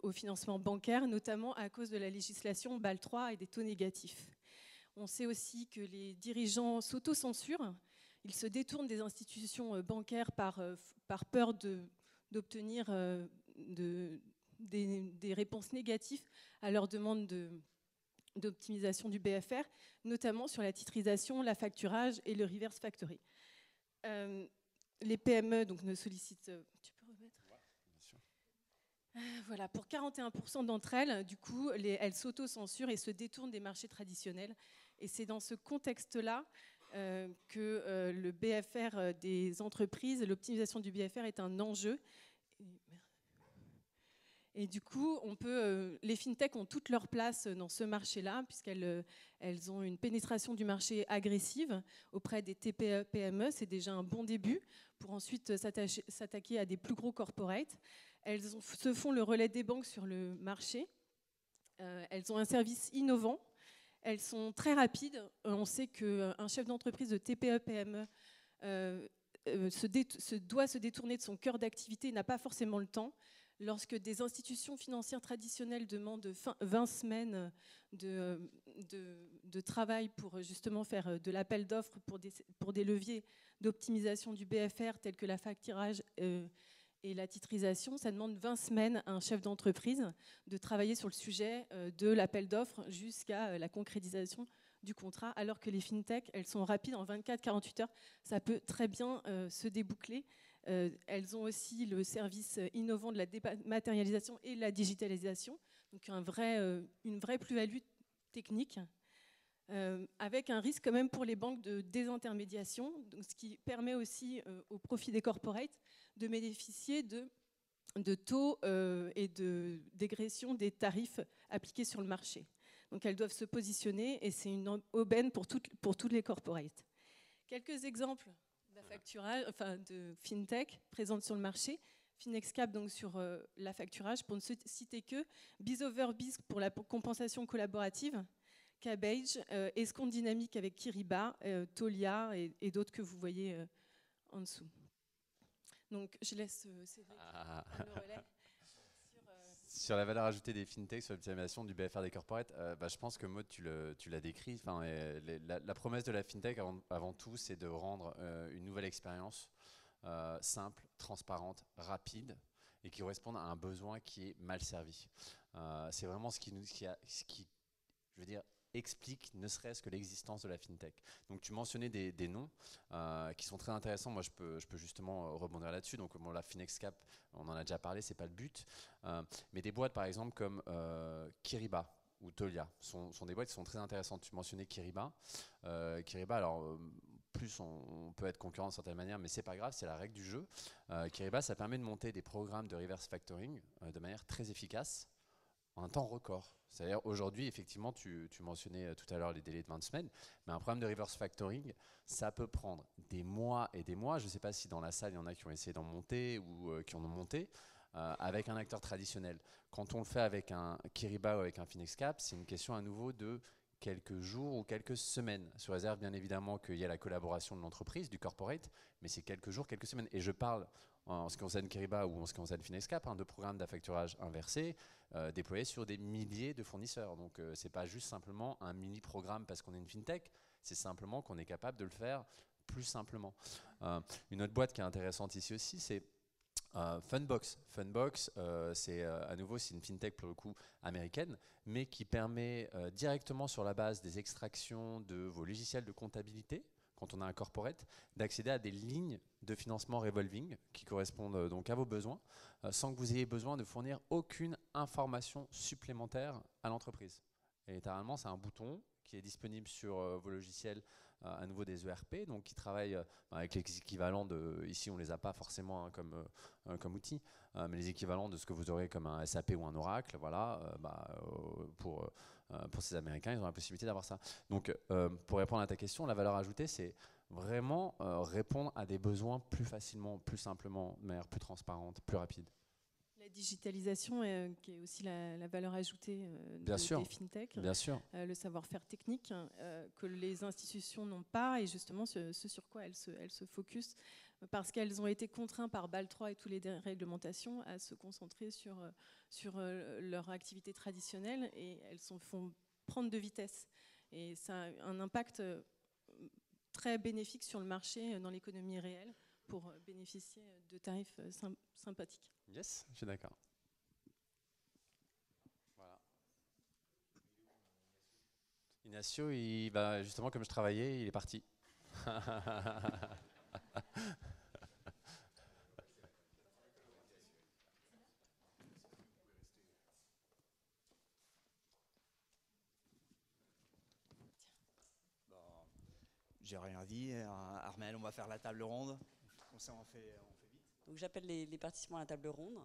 au financement bancaire, notamment à cause de la législation Bâle III et des taux négatifs. On sait aussi que les dirigeants s'autocensurent. Ils se détournent des institutions bancaires par peur d'obtenir des réponses négatives à leurs demandes d'optimisation du BFR, notamment sur la titrisation, la facturage et le reverse factory. Les PME donc, ne sollicitent... Tu peux remettre ? Voilà, pour 41% d'entre elles, du coup, elles s'autocensurent et se détournent des marchés traditionnels. Et c'est dans ce contexte-là que le BFR des entreprises, l'optimisation du BFR est un enjeu. Et du coup, les fintechs ont toute leur place dans ce marché-là, puisqu'elles ont une pénétration du marché agressive auprès des TPE-PME. C'est déjà un bon début pour ensuite s'attaquer à des plus gros corporates. Elles se font le relais des banques sur le marché. Elles ont un service innovant. Elles sont très rapides. On sait qu'un chef d'entreprise de TPE-PME doit se détourner de son cœur d'activité et n'a pas forcément le temps. Lorsque des institutions financières traditionnelles demandent 20 semaines de travail pour justement faire de l'appel d'offres pour des leviers d'optimisation du BFR tels que la facturage et la titrisation, ça demande 20 semaines à un chef d'entreprise de travailler sur le sujet de l'appel d'offres jusqu'à la concrétisation du contrat, alors que les fintechs, elles sont rapides, en 24-48 heures, ça peut très bien se déboucler. Elles ont aussi le service innovant de la dématérialisation et de la digitalisation, donc une vraie plus-value technique, avec un risque quand même pour les banques de désintermédiation, donc ce qui permet aussi au profit des corporates de bénéficier de taux et de dégression des tarifs appliqués sur le marché. Donc elles doivent se positionner et c'est une aubaine pour tous les corporates. Quelques exemples de fintech présentes sur le marché. Finexcap donc sur la facturage, pour ne citer que BizOverBiz pour la compensation collaborative, Cabbage, Escompte Dynamique avec Kiriba, Tolia et d'autres que vous voyez en dessous. Donc je laisse Cédric le relais. Sur la valeur ajoutée des fintechs, sur l'optimisation du BFR des corporates, je pense que Maud, tu l'as décrit. La promesse de la fintech, avant tout, c'est de rendre une nouvelle expérience simple, transparente, rapide et qui corresponde à un besoin qui est mal servi. C'est vraiment ce qui je veux dire, explique ne serait-ce que l'existence de la fintech. Donc tu mentionnais des noms qui sont très intéressants. Moi je peux justement rebondir là-dessus. Donc la Finexcap, on en a déjà parlé, c'est pas le but. Mais des boîtes par exemple comme Kiriba ou Tolia sont des boîtes qui sont très intéressantes. Tu mentionnais Kiriba. Kiriba, alors plus on peut être concurrent de certaines manières, mais c'est pas grave, c'est la règle du jeu. Kiriba, ça permet de monter des programmes de reverse factoring de manière très efficace en un temps record. C'est-à-dire aujourd'hui, effectivement, tu mentionnais tout à l'heure les délais de 20 semaines, mais un programme de reverse factoring, ça peut prendre des mois et des mois. Je ne sais pas si dans la salle, il y en a qui ont essayé d'en monter ou qui en ont monté avec un acteur traditionnel. Quand on le fait avec un Kiriba ou avec un Finexcap, c'est une question à nouveau de quelques jours ou quelques semaines, sous réserve bien évidemment qu'il y a la collaboration de l'entreprise, du corporate, mais c'est quelques jours, quelques semaines. Et je parle, en ce qui concerne Kyriba ou en ce qui concerne Finescap, de programmes d'affacturage inversé déployés sur des milliers de fournisseurs. Donc ce n'est pas juste simplement un mini-programme parce qu'on est une fintech, c'est simplement qu'on est capable de le faire plus simplement. Une autre boîte qui est intéressante ici aussi, c'est Fundbox. Fundbox, c'est à nouveau c'est une fintech pour le coup américaine, mais qui permet directement sur la base des extractions de vos logiciels de comptabilité, quand on a un corporate, d'accéder à des lignes de financement revolving qui correspondent donc à vos besoins, sans que vous ayez besoin de fournir aucune information supplémentaire à l'entreprise. Et littéralement, c'est un bouton qui est disponible sur vos logiciels, à nouveau des ERP, donc qui travaillent avec les équivalents de, ici on ne les a pas forcément comme outils, mais les équivalents de ce que vous aurez comme un SAP ou un Oracle, voilà, pour ces Américains, ils ont la possibilité d'avoir ça. Donc pour répondre à ta question, la valeur ajoutée, c'est vraiment répondre à des besoins plus facilement, plus simplement, de manière plus transparente, plus rapide. La digitalisation, qui est aussi la valeur ajoutée des fintech, bien sûr. Le savoir-faire technique que les institutions n'ont pas, et justement ce sur quoi elles se focus, parce qu'elles ont été contraintes par BAL 3 et toutes les réglementations à se concentrer sur leur activité traditionnelle, et elles font prendre de vitesse. Et ça a un impact très bénéfique sur le marché, dans l'économie réelle, pour bénéficier de tarifs sympathiques. Yes, je suis d'accord. Voilà. Ignacio, il va justement, comme je travaillais, il est parti. J'ai rien dit. Armel, on va faire la table ronde. Comme ça, on fait vite. Donc j'appelle les participants à la table ronde.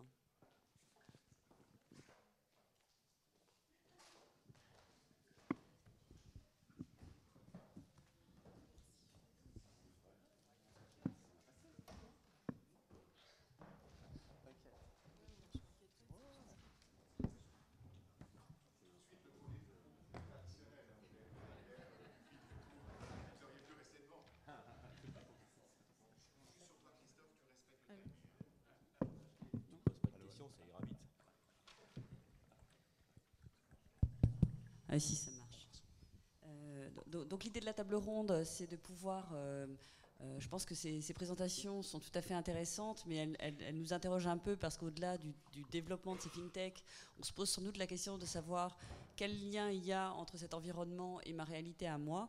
Ah, si, ça marche. Donc l'idée de la table ronde, c'est de pouvoir... je pense que ces présentations sont tout à fait intéressantes, mais elles nous interrogent un peu parce qu'au-delà du développement de ces fintech, on se pose sans doute la question de savoir quel lien il y a entre cet environnement et ma réalité à moi,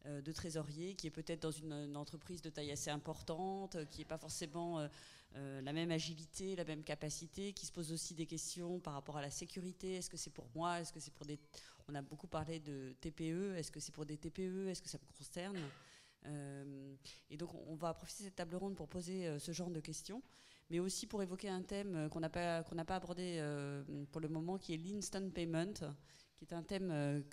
de trésorier, qui est peut-être dans une entreprise de taille assez importante, qui n'est pas forcément la même agilité, la même capacité, qui se pose aussi des questions par rapport à la sécurité. Est-ce que c'est pour moi? Est-ce que c'est pour des... On a beaucoup parlé de TPE. Est-ce que c'est pour des TPE? Est-ce que ça me concerne? Et donc on va profiter de cette table ronde pour poser ce genre de questions, mais aussi pour évoquer un thème qu'on n'a pas abordé pour le moment, qui est l'instant payment, qui est un thème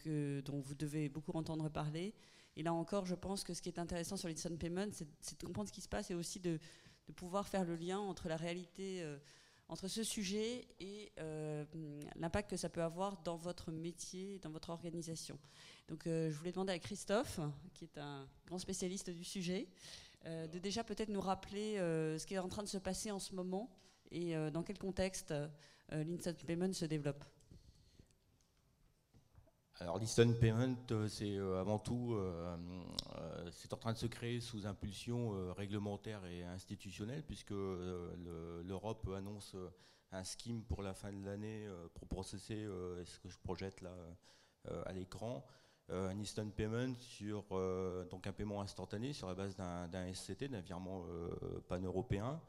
dont vous devez beaucoup entendre parler. Et là encore, je pense que ce qui est intéressant sur l'instant payment, c'est de comprendre ce qui se passe et aussi de pouvoir faire le lien entre la réalité, entre ce sujet et l'impact que ça peut avoir dans votre métier, dans votre organisation. Donc je voulais demander à Christophe, qui est un grand spécialiste du sujet, de déjà peut-être nous rappeler ce qui est en train de se passer en ce moment et dans quel contexte l'instant payment se développe. Alors l'instant payment, c'est avant tout, c'est en train de se créer sous impulsion réglementaire et institutionnelle, puisque l'Europe annonce un scheme pour la fin de l'année pour processer ce que je projette là à l'écran. Un instant payment sur donc un paiement instantané sur la base d'un SCT, d'un virement pan-européen,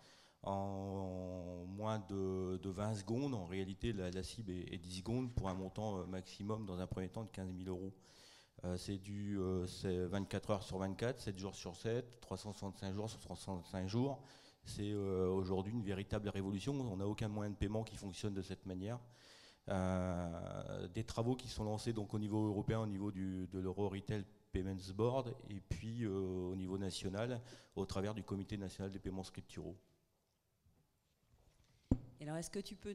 en moins de 20 secondes. En réalité, la cible est 10 secondes pour un montant maximum dans un premier temps de 15 000 euros. C'est 24 heures sur 24, 7 jours sur 7, 365 jours sur 365 jours. C'est aujourd'hui une véritable révolution. On n'a aucun moyen de paiement qui fonctionne de cette manière. Des travaux qui sont lancés donc au niveau européen, au niveau de l'Euro Retail Payments Board, et puis au niveau national, au travers du Comité national des paiements scripturaux. Alors, est-ce que tu peux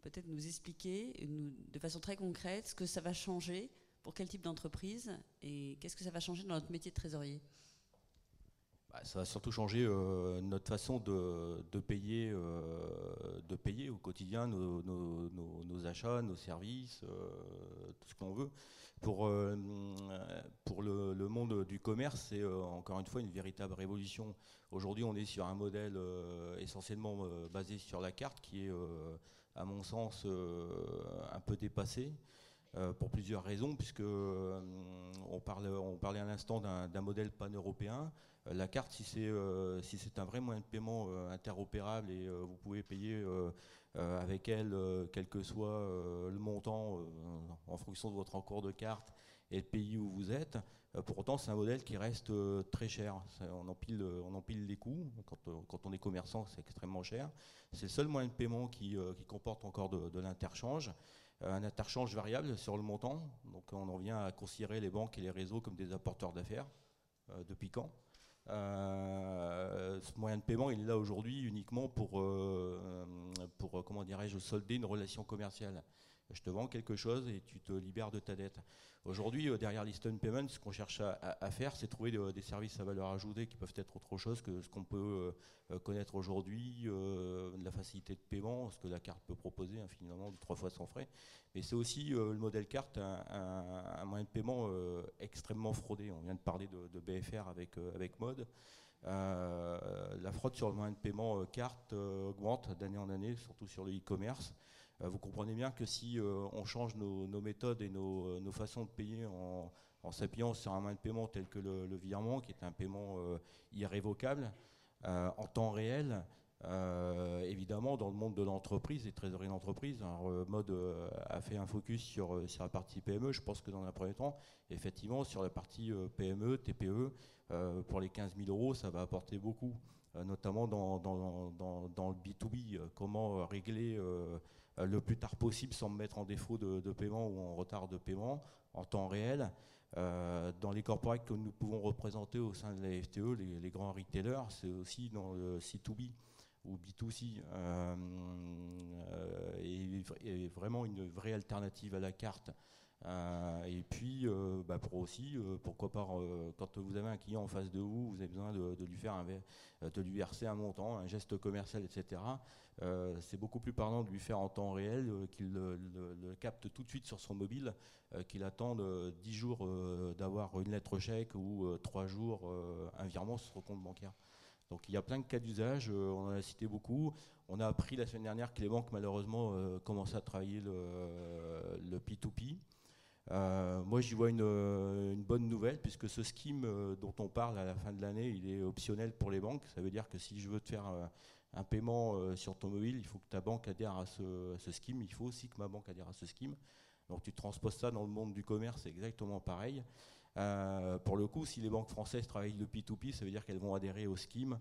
peut-être nous expliquer de façon très concrète ce que ça va changer pour quel type d'entreprise et qu'est-ce que ça va changer dans notre métier de trésorier? Ça va surtout changer notre façon de payer au quotidien nos achats, nos services, tout ce qu'on veut. Pour le monde du commerce, c'est encore une fois une véritable révolution. Aujourd'hui, on est sur un modèle essentiellement basé sur la carte qui est, à mon sens, un peu dépassé. Pour plusieurs raisons, puisque on parlait à l'instant d'un modèle pan-européen. La carte, si c'est un vrai moyen de paiement interopérable et vous pouvez payer avec elle, quel que soit le montant en fonction de votre encours de carte et le pays où vous êtes, pour autant c'est un modèle qui reste très cher. On empile les coûts. Quand on est commerçant, c'est extrêmement cher. C'est le seul moyen de paiement qui comporte encore de l'interchange. Un interchange variable sur le montant. Donc on en vient à considérer les banques et les réseaux comme des apporteurs d'affaires. Depuis quand? Ce moyen de paiement, il est là aujourd'hui uniquement pour comment dirais-je, solder une relation commerciale. Je te vends quelque chose et tu te libères de ta dette. Aujourd'hui, derrière l'Instant Payment, ce qu'on cherche à faire, c'est trouver des services à valeur ajoutée qui peuvent être autre chose que ce qu'on peut connaître aujourd'hui, de la facilité de paiement, ce que la carte peut proposer, finalement, 3 fois sans frais. Mais c'est aussi le modèle carte, un moyen de paiement extrêmement fraudé. On vient de parler de BFR avec Mode. La fraude sur le moyen de paiement carte augmente d'année en année, surtout sur le e-commerce. Vous comprenez bien que si on change nos méthodes et nos façons de payer en s'appuyant sur un moyen de paiement tel que le virement, qui est un paiement irrévocable, en temps réel, évidemment, dans le monde de l'entreprise, des trésoreries d'entreprise, Mode a fait un focus sur la partie PME. Je pense que dans un premier temps, effectivement, sur la partie PME, TPE, pour les 15 000 €, ça va apporter beaucoup, notamment dans le B2B. Comment régler le plus tard possible sans me mettre en défaut de paiement ou en retard de paiement en temps réel. Dans les corporates que nous pouvons représenter au sein de la FTE, les grands retailers, c'est aussi dans le C2B ou B2C, et vraiment une vraie alternative à la carte. Et puis, pour aussi, pourquoi pas, quand vous avez un client en face de vous, vous avez besoin de lui verser un montant, un geste commercial, etc. C'est beaucoup plus parlant de lui faire en temps réel, qu'il le capte tout de suite sur son mobile, qu'il attende 10 jours d'avoir une lettre chèque ou 3 jours un virement sur son compte bancaire. Donc il y a plein de cas d'usage, on en a cité beaucoup. On a appris la semaine dernière que les banques malheureusement commençaient à travailler le P2P. Moi j'y vois une bonne nouvelle, puisque ce scheme dont on parle à la fin de l'année, il est optionnel pour les banques. Ça veut dire que si je veux te faire un paiement sur ton mobile, il faut que ta banque adhère à ce scheme, il faut aussi que ma banque adhère à ce scheme. Donc tu transposes ça dans le monde du commerce, c'est exactement pareil. Pour le coup, si les banques françaises travaillent le P2P, ça veut dire qu'elles vont adhérer au scheme.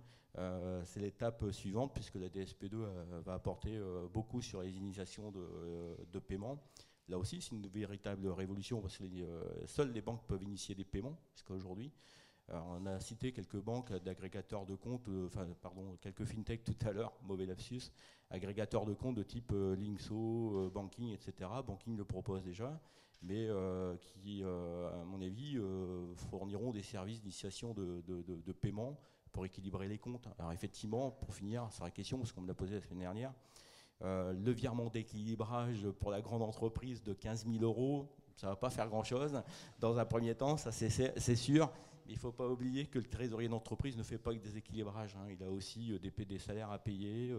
C'est l'étape suivante, puisque la DSP2 va apporter beaucoup sur les initiations de paiement. Là aussi, c'est une véritable révolution, parce que seules les banques peuvent initier des paiements, jusqu'aujourd'hui. On a cité quelques banques d'agrégateurs de comptes, quelques fintech tout à l'heure, mauvais lapsus, agrégateurs de comptes de type Linkso, Banking, etc. Banking le propose déjà, mais qui, à mon avis, fourniront des services d'initiation de paiement pour équilibrer les comptes. Alors effectivement, pour finir sur la question, parce qu'on me l'a posé la semaine dernière, le virement d'équilibrage pour la grande entreprise de 15 000 €, ça ne va pas faire grand-chose. Dans un premier temps, ça c'est sûr. Mais il ne faut pas oublier que le trésorier d'entreprise ne fait pas que des équilibrages. Il a aussi des salaires à payer,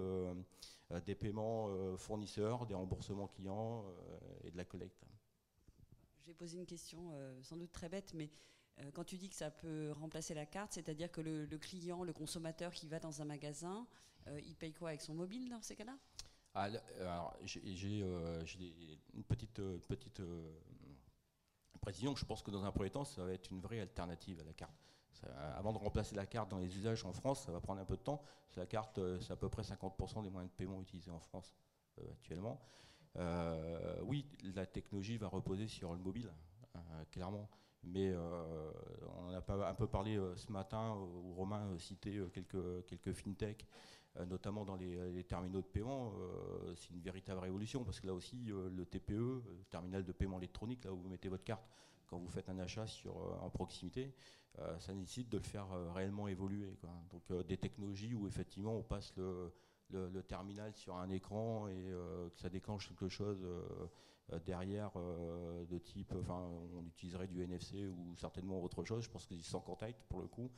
des paiements fournisseurs, des remboursements clients et de la collecte. Je vais poser une question sans doute très bête, mais quand tu dis que ça peut remplacer la carte, c'est-à-dire que le client, le consommateur qui va dans un magasin, il paye quoi avec son mobile dans ces cas-là? Alors, j'ai une petite précision. Je pense que dans un premier temps, ça va être une vraie alternative à la carte. Avant de remplacer la carte dans les usages en France, ça va prendre un peu de temps. La carte, c'est à peu près 50% des moyens de paiement utilisés en France actuellement. Oui, la technologie va reposer sur le mobile, clairement. Mais on en a un peu parlé ce matin, où Romain citait quelques fintech, notamment dans les terminaux de paiement. C'est une véritable révolution, parce que là aussi, le TPE, le terminal de paiement électronique, là où vous mettez votre carte quand vous faites un achat en proximité, ça nécessite de le faire réellement évoluer, quoi. Donc des technologies où effectivement on passe le terminal sur un écran et que ça déclenche quelque chose derrière de type, enfin on utiliserait du NFC ou certainement autre chose, je pense que c'est sans contact pour le coup,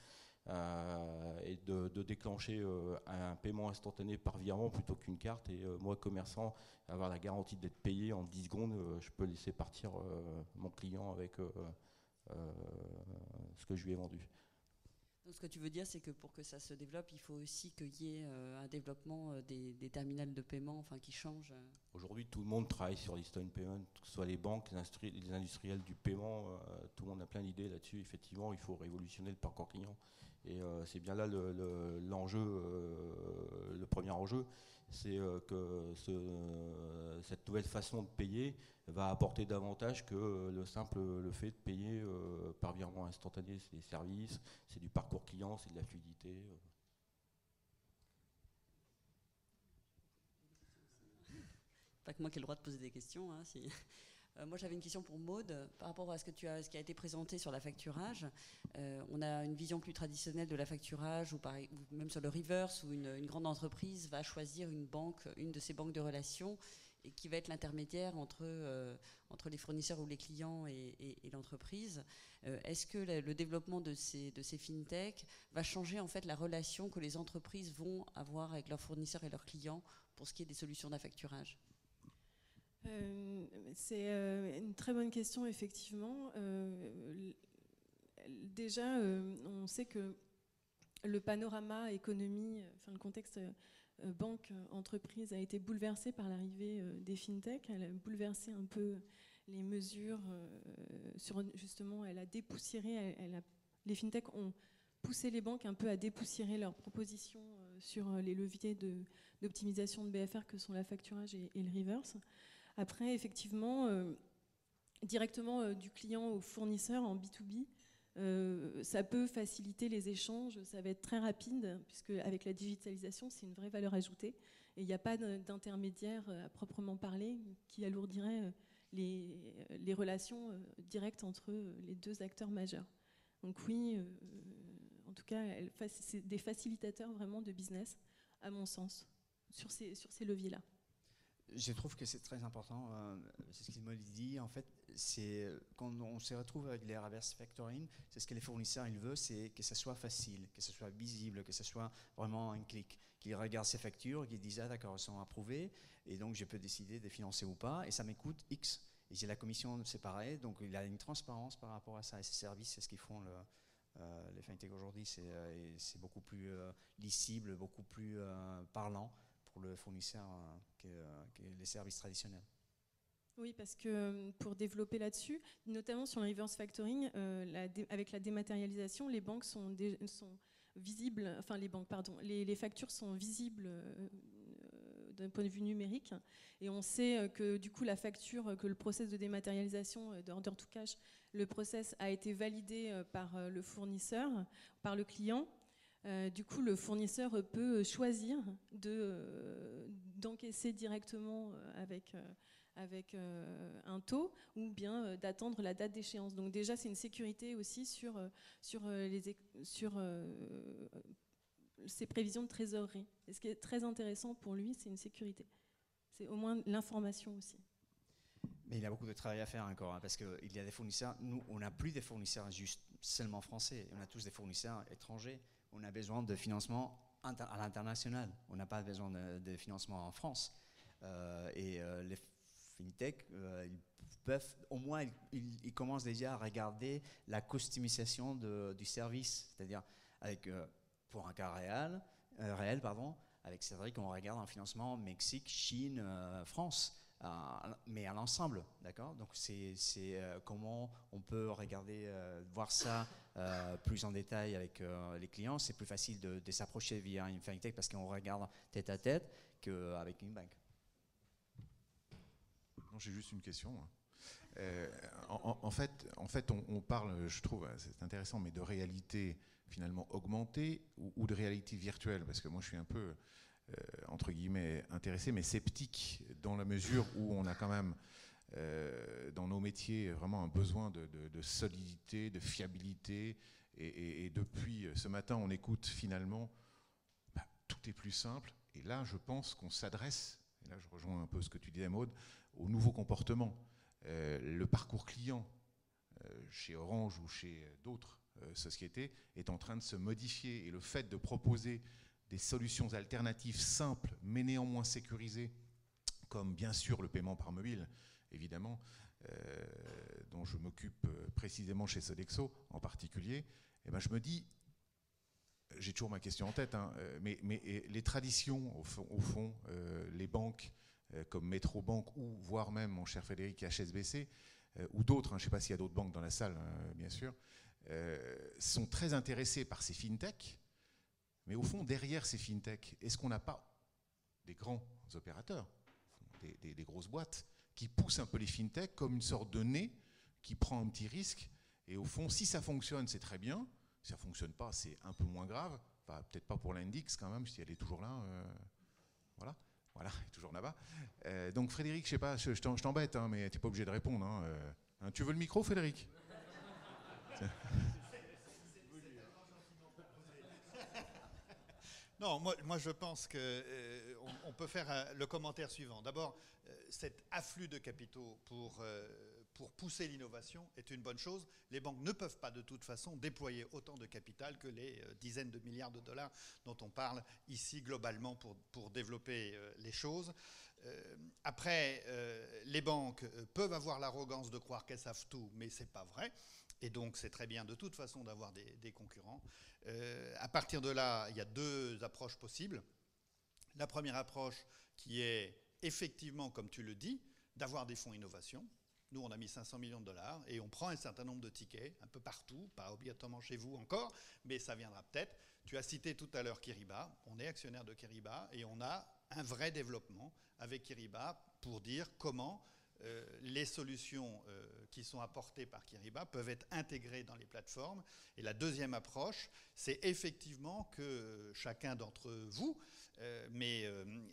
et de déclencher un paiement instantané par virement plutôt qu'une carte. Et moi, commerçant, avoir la garantie d'être payé en 10 secondes, je peux laisser partir mon client avec ce que je lui ai vendu. Donc ce que tu veux dire, c'est que pour que ça se développe, il faut aussi qu'il y ait un développement des terminals de paiement, enfin, qui changent. Aujourd'hui, tout le monde travaille sur l'instant payment, que ce soit les banques, les industriels du paiement, tout le monde a plein d'idées là-dessus. Effectivement, il faut révolutionner le parcours client. Et c'est bien là l'enjeu, le premier enjeu, c'est que cette nouvelle façon de payer va apporter davantage que le fait de payer par virement instantané. C'est des services, c'est du parcours client, c'est de la fluidité. Pas que moi qui ai le droit de poser des questions, hein, si. Moi, j'avais une question pour Maude par rapport à ce qui a été présenté sur la facturage. On a une vision plus traditionnelle de la facturage, ou même sur le reverse, où une grande entreprise va choisir une de ses banques de relations, et qui va être l'intermédiaire entre les fournisseurs ou les clients et l'entreprise. Est-ce que le développement de ces fintech va changer en fait la relation que les entreprises vont avoir avec leurs fournisseurs et leurs clients pour ce qui est des solutions d'affacturage ? C'est une très bonne question, effectivement. Déjà, on sait que le panorama économie, enfin le contexte banque, entreprise a été bouleversé par l'arrivée des fintech. Elle a bouleversé un peu les mesures justement, elle a dépoussiéré, les fintech ont poussé les banques un peu à dépoussiérer leurs propositions sur les leviers d'optimisation de BFR que sont la facturage et le reverse. Après, effectivement, directement du client au fournisseur en B2B, ça peut faciliter les échanges, ça va être très rapide, puisque avec la digitalisation, c'est une vraie valeur ajoutée. Et il n'y a pas d'intermédiaire à proprement parler qui alourdirait les relations directes entre les deux acteurs majeurs. Donc oui, en tout cas, c'est des facilitateurs vraiment de business, à mon sens, sur ces leviers-là. Je trouve que c'est très important, c'est ce qu'il m'a dit, en fait, c'est quand on se retrouve avec les reverse factoring, c'est ce que les fournisseurs ils veulent, c'est que ça soit facile, que ça soit visible, que ça soit vraiment un clic, qu'ils regardent ces factures, qu'ils disent ah d'accord, elles sont approuvées, et donc je peux décider de financer ou pas, et ça m'écoute X. Et j'ai la commission séparée, donc il y a une transparence par rapport à ça, et ces services, c'est ce qu'ils font les fintech aujourd'hui, c'est beaucoup plus lisible, beaucoup plus parlant pour le fournisseur que les services traditionnels. Oui, parce que pour développer là-dessus, notamment sur le reverse factoring, avec la dématérialisation, les banques sont visibles, enfin les factures sont visibles d'un point de vue numérique, et on sait que du coup la facture, que le process de dématérialisation d'order to cash, le process a été validé par le fournisseur, par le client. Du coup, le fournisseur peut choisir d'encaisser directement avec un taux, ou bien d'attendre la date d'échéance. Donc déjà, c'est une sécurité aussi sur ces prévisions de trésorerie. Et ce qui est très intéressant pour lui, c'est une sécurité. C'est au moins l'information aussi. Mais il y a beaucoup de travail à faire encore, hein, parce qu'il y a des fournisseurs, nous, on n'a plus des fournisseurs juste seulement français, on a tous des fournisseurs étrangers. On a besoin de financement à l'international. On n'a pas besoin de financement en France. Les fintech, ils peuvent, au moins, ils commencent déjà à regarder la customisation du service, c'est-à-dire pour un cas réel, avec Cédric, on regarde un financement Mexique, Chine, France. Mais à l'ensemble, d'accord. Donc c'est comment on peut regarder, voir ça plus en détail avec les clients. C'est plus facile de s'approcher via une fintech parce qu'on regarde tête à tête qu'avec une banque. Non, j'ai juste une question. En fait, on parle, je trouve, c'est intéressant, mais de réalité finalement augmentée ou de réalité virtuelle, parce que moi je suis un peu, entre guillemets, intéressé, mais sceptique, dans la mesure où on a quand même, dans nos métiers, vraiment un besoin de solidité, de fiabilité, et depuis ce matin, on écoute finalement, tout est plus simple, et là je pense qu'on s'adresse, et là je rejoins un peu ce que tu disais Maud, au nouveau comportement. Le parcours client chez Orange ou chez d'autres sociétés est en train de se modifier, et le fait de proposer des solutions alternatives simples mais néanmoins sécurisées, comme bien sûr le paiement par mobile, évidemment, dont je m'occupe précisément chez Sodexo en particulier, et je me dis, j'ai toujours ma question en tête, hein, mais les traditions, au fond, les banques comme Métrobanque ou voire même, mon cher Frédéric, HSBC, ou d'autres, hein, je ne sais pas s'il y a d'autres banques dans la salle, bien sûr, sont très intéressés par ces fintechs, mais au fond, derrière ces fintechs, est-ce qu'on n'a pas des grands opérateurs, des grosses boîtes, qui poussent un peu les fintechs comme une sorte de nez qui prend un petit risque, et au fond, si ça fonctionne, c'est très bien, si ça ne fonctionne pas, c'est un peu moins grave, enfin, peut-être pas pour l'Index quand même, si elle est toujours là, voilà. Voilà, toujours là-bas. Donc Frédéric, je sais pas, je t'embête, hein, mais tu n'es pas obligé de répondre. Hein. Tu veux le micro, Frédéric? Non, moi je pense qu'on peut faire le commentaire suivant. D'abord, cet afflux de capitaux pour pousser l'innovation est une bonne chose. Les banques ne peuvent pas de toute façon déployer autant de capital que les dizaines de milliards de dollars dont on parle ici globalement pour développer les choses. Après, les banques peuvent avoir l'arrogance de croire qu'elles savent tout, mais ce n'est pas vrai. Et donc, c'est très bien de toute façon d'avoir des concurrents. À partir de là, il y a deux approches possibles. La première approche qui est effectivement, comme tu le dis, d'avoir des fonds innovation. Nous, on a mis 500 millions de dollars et on prend un certain nombre de tickets, un peu partout, pas obligatoirement chez vous encore, mais ça viendra peut-être. Tu as cité tout à l'heure Kiriba. On est actionnaire de Kiriba et on a un vrai développement avec Kiriba pour dire comment les solutions qui sont apportées par Kiriba peuvent être intégrées dans les plateformes. Et la deuxième approche, c'est effectivement que chacun d'entre vous, mais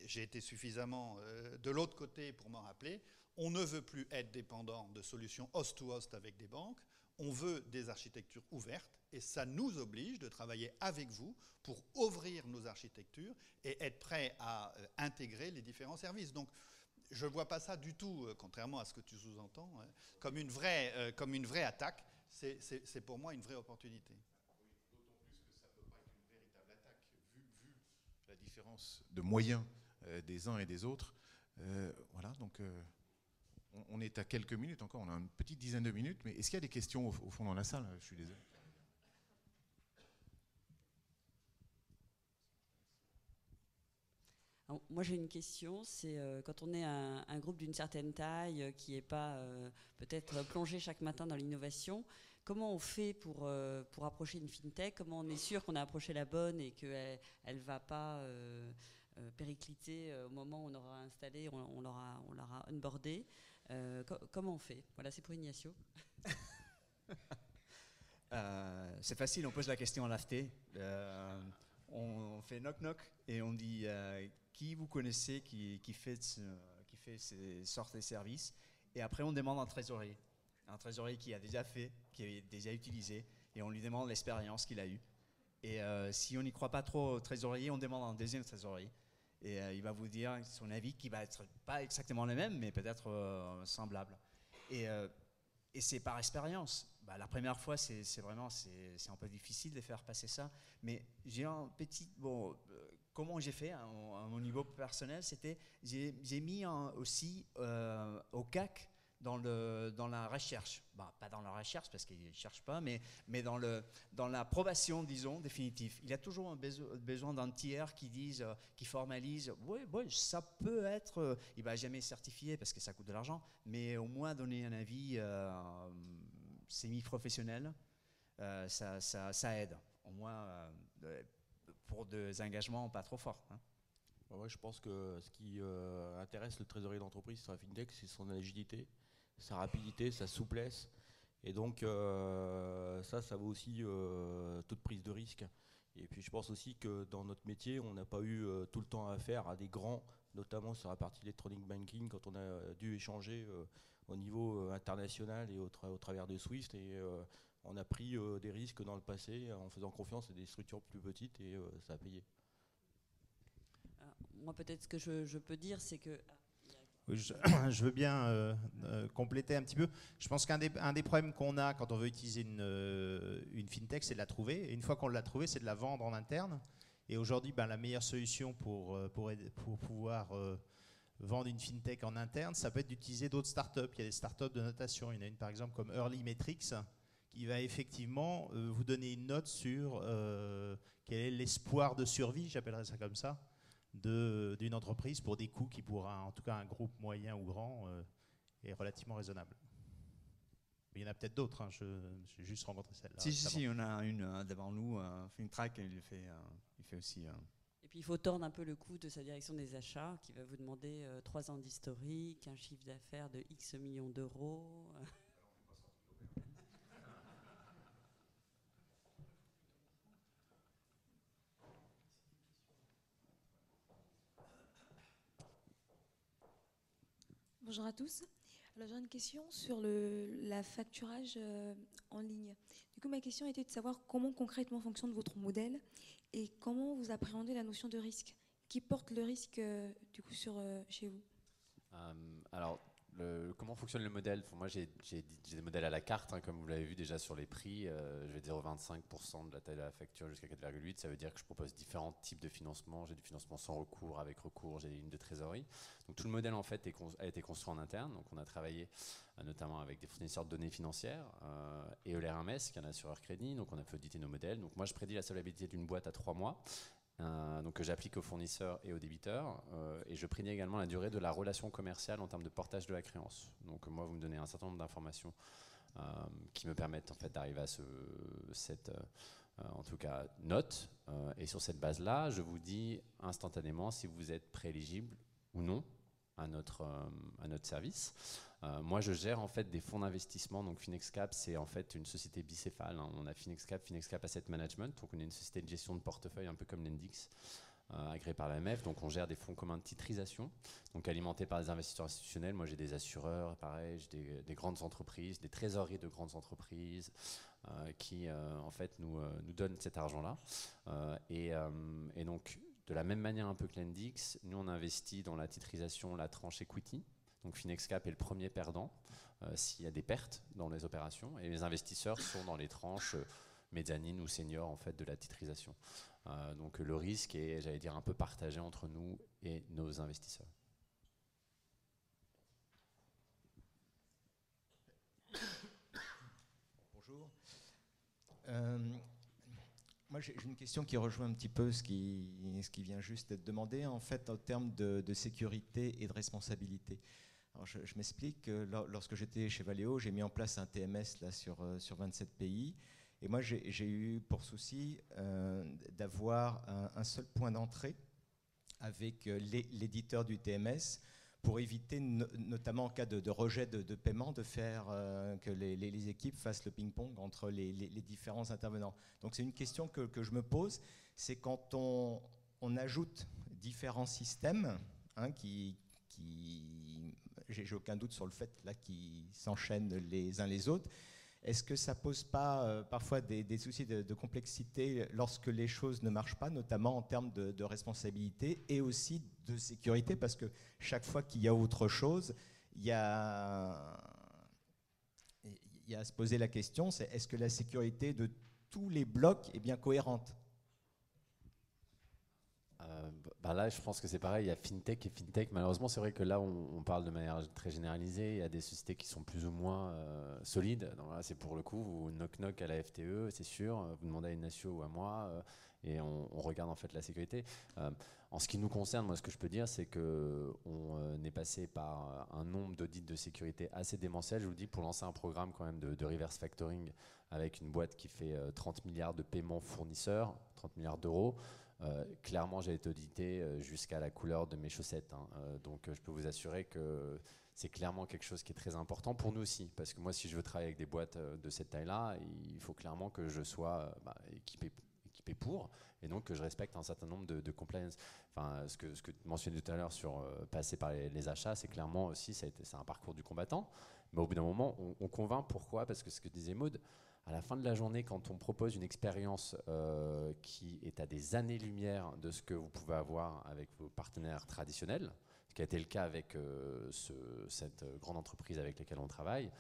j'ai été suffisamment de l'autre côté pour m'en rappeler, on ne veut plus être dépendant de solutions host-to-host avec des banques, on veut des architectures ouvertes, et ça nous oblige de travailler avec vous pour ouvrir nos architectures et être prêts à intégrer les différents services. Donc, je ne vois pas ça du tout, contrairement à ce que tu sous-entends, comme une vraie attaque. C'est pour moi une vraie opportunité. Oui, d'autant plus que ça ne peut pas être une véritable attaque, vu la différence de moyens des uns et des autres. Voilà, donc on est à quelques minutes encore, on a une petite dizaine de minutes, mais est-ce qu'il y a des questions au fond dans la salle? Je suis désolé. Alors, moi j'ai une question, c'est quand on est un groupe d'une certaine taille qui n'est pas peut-être plongé chaque matin dans l'innovation, comment on fait pour approcher une fintech? Comment on est sûr qu'on a approché la bonne et qu'elle ne va pas péricliter au moment où on aura installé, on l'aura onboardé? Comment on fait? Voilà, c'est pour Ignacio. C'est facile, on pose la question à l'AFT. On fait knock-knock et on dit qui vous connaissez qui fait ces sortes de services. Et après, on demande un trésorier qui a déjà fait, qui a déjà utilisé, et on lui demande l'expérience qu'il a eue. Et si on n'y croit pas trop au trésorier, on demande un deuxième trésorier. Et il va vous dire son avis qui va être pas exactement le même, mais peut-être semblable. Et c'est par expérience. La première fois, c'est un peu difficile de faire passer ça. Mais j'ai un petit... comment j'ai fait à mon niveau personnel, c'était... J'ai mis aussi au CAC dans la recherche. Pas dans la recherche, parce qu'ils ne cherchent pas, mais dans l'approbation, disons, définitive. Il y a toujours un besoin d'un tiers qui formalise. Oui, ça peut être... il ne va jamais certifier, parce que ça coûte de l'argent, mais au moins donner un avis... semi-professionnel, ça aide, au moins pour des engagements pas trop forts. Hein. Ouais, je pense que ce qui intéresse le trésorier d'entreprise sur la FinTech, c'est son agilité, sa rapidité, sa souplesse. Et donc ça vaut aussi toute prise de risque. Et puis je pense aussi que dans notre métier, on n'a pas eu tout le temps affaire à des grands, notamment sur la partie electronic banking, quand on a dû échanger au niveau international et au travers de Swift. Et on a pris des risques dans le passé en faisant confiance à des structures plus petites et ça a payé. Alors, moi, peut-être ce que je peux dire, c'est que... Oui, je veux bien compléter un petit peu. Je pense qu'un des problèmes qu'on a quand on veut utiliser une fintech, c'est de la trouver. Et une fois qu'on l'a trouvée, c'est de la vendre en interne. Et aujourd'hui, la meilleure solution pour pouvoir vendre une fintech en interne, ça peut être d'utiliser d'autres startups. Il y a des startups de notation. Il y en a une par exemple comme Early Metrics qui va effectivement vous donner une note sur quel est l'espoir de survie, j'appellerais ça comme ça, d'une entreprise pour des coûts qui, pour en tout cas un groupe moyen ou grand, est relativement raisonnable. Mais il y en a peut-être d'autres, hein, j'ai juste rencontré celle-là. Si, on a une devant nous, FinTrack, il fait aussi... Et puis il faut tordre un peu le cou de sa direction des achats, qui va vous demander 3 ans d'historique, un chiffre d'affaires de X millions d'euros. Bonjour à tous. Alors j'ai une question sur la facturage en ligne. Du coup, ma question était de savoir comment concrètement fonctionne votre modèle et comment vous appréhendez la notion de risque. Qui porte le risque du coup chez vous? Alors, comment fonctionne le modèle? Moi, j'ai des modèles à la carte, hein, comme vous l'avez vu déjà sur les prix. Je vais dire 25% de la taille de la facture jusqu'à 4,8. Ça veut dire que je propose différents types de financement. J'ai du financement sans recours, avec recours, j'ai des lignes de trésorerie. Donc tout le modèle en fait a été construit en interne. Donc on a travaillé notamment avec des fournisseurs de données financières et Euler Hermès, qui est un assureur crédit. Donc on a fait auditer nos modèles. Donc moi, je prédis la solvabilité d'une boîte à 3 mois. Donc que j'applique aux fournisseurs et aux débiteurs, et je prédis également la durée de la relation commerciale en termes de portage de la créance. Donc moi, vous me donnez un certain nombre d'informations qui me permettent en fait d'arriver à cette en tout cas note, et sur cette base-là, je vous dis instantanément si vous êtes prééligible ou non à notre service. Moi, je gère en fait des fonds d'investissement. Donc FinexCap, c'est en fait une société bicéphale, hein. On a FinexCap Asset Management. Donc on est une société de gestion de portefeuille, un peu comme l'Endix, agréée par l'AMF. Donc on gère des fonds communs de titrisation, donc alimentés par des investisseurs institutionnels. Moi, j'ai des assureurs, pareil, j'ai des grandes entreprises, des trésoreries de grandes entreprises qui en fait nous donnent cet argent-là. Et donc de la même manière un peu que l'Endix, nous on investit dans la titrisation, la tranche equity. Donc FinexCap est le premier perdant s'il y a des pertes dans les opérations, et les investisseurs sont dans les tranches mezzanine ou senior en fait de la titrisation. Donc le risque est, j'allais dire, un peu partagé entre nous et nos investisseurs. Bonjour. Moi, j'ai une question qui rejoint un petit peu ce qui vient juste d'être demandé, en fait, en termes de sécurité et de responsabilité. Alors, je m'explique. Lorsque j'étais chez Valeo, j'ai mis en place un TMS là, sur 27 pays. Et moi, j'ai eu pour souci d'avoir un seul point d'entrée avec l'éditeur du TMS pour éviter, notamment en cas de rejet de paiement, de faire que les équipes fassent le ping-pong entre les différents intervenants. Donc c'est une question que je me pose, c'est quand on ajoute différents systèmes, hein, j'ai aucun doute sur le fait là qu'ils s'enchaînent les uns les autres. Est-ce que ça ne pose pas parfois des soucis de complexité lorsque les choses ne marchent pas, notamment en termes de responsabilité et aussi de sécurité? Parce que chaque fois qu'il y a autre chose, il y a à se poser la question, c'est est-ce que la sécurité de tous les blocs est bien cohérente? Là, je pense que c'est pareil, il y a FinTech et FinTech. Malheureusement, c'est vrai que là, on parle de manière très généralisée. Il y a des sociétés qui sont plus ou moins solides. Donc là, c'est pour le coup, vous knock-knock à la FTE, c'est sûr. Vous demandez à une nation ou à moi, et on regarde en fait la sécurité. En ce qui nous concerne, moi, ce que je peux dire, c'est qu'on est passé par un nombre d'audits de sécurité assez démentiel. Je vous dis, pour lancer un programme quand même de reverse factoring avec une boîte qui fait 30 milliards de paiements fournisseurs, 30 milliards d'euros. Clairement, j'ai été audité jusqu'à la couleur de mes chaussettes, hein. Donc je peux vous assurer que c'est clairement quelque chose qui est très important pour nous aussi. Parce que moi, si je veux travailler avec des boîtes de cette taille-là, il faut clairement que je sois équipé pour, et donc que je respecte un certain nombre de compliance. Enfin, ce que tu mentionnais tout à l'heure sur passer par les achats, c'est clairement aussi, c'est un parcours du combattant. Mais au bout d'un moment, on convainc. Pourquoi? Parce que ce que disait Maud, à la fin de la journée, quand on propose une expérience qui est à des années-lumière de ce que vous pouvez avoir avec vos partenaires traditionnels, ce qui a été le cas avec cette grande entreprise avec laquelle on travaille,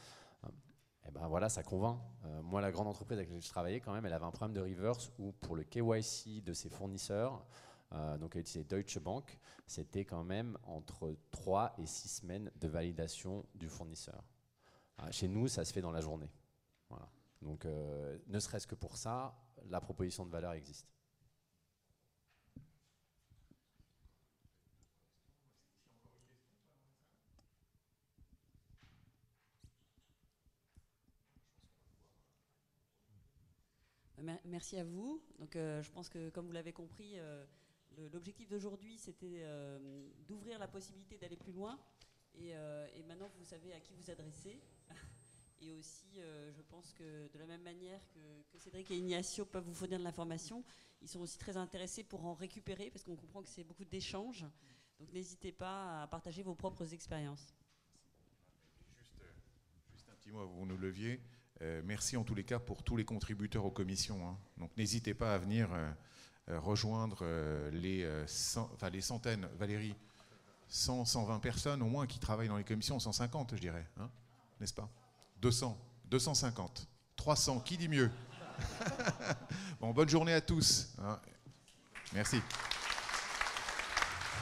et ben voilà, ça convainc. Moi, la grande entreprise avec laquelle je travaillais, quand même, elle avait un problème de reverse où pour le KYC de ses fournisseurs, donc elle utilisait Deutsche Bank, c'était quand même entre 3 et 6 semaines de validation du fournisseur. Chez nous, ça se fait dans la journée. Voilà. Donc, ne serait-ce que pour ça, la proposition de valeur existe. Merci à vous. Donc, je pense que, comme vous l'avez compris, l'objectif d'aujourd'hui, c'était d'ouvrir la possibilité d'aller plus loin. Et maintenant, vous savez à qui vous adresser. Et aussi, je pense que de la même manière que Cédric et Ignacio peuvent vous fournir de l'information, ils sont aussi très intéressés pour en récupérer, parce qu'on comprend que c'est beaucoup d'échanges. Donc, n'hésitez pas à partager vos propres expériences. Juste un petit mot, vous nous leviez. Merci en tous les cas pour tous les contributeurs aux commissions. Hein. Donc n'hésitez pas à venir rejoindre les centaines, Valérie, 100, 120 personnes au moins qui travaillent dans les commissions, 150 je dirais, hein, n'est-ce pas? 200, 250, 300, qui dit mieux? Bon, bonne journée à tous. Hein. Merci.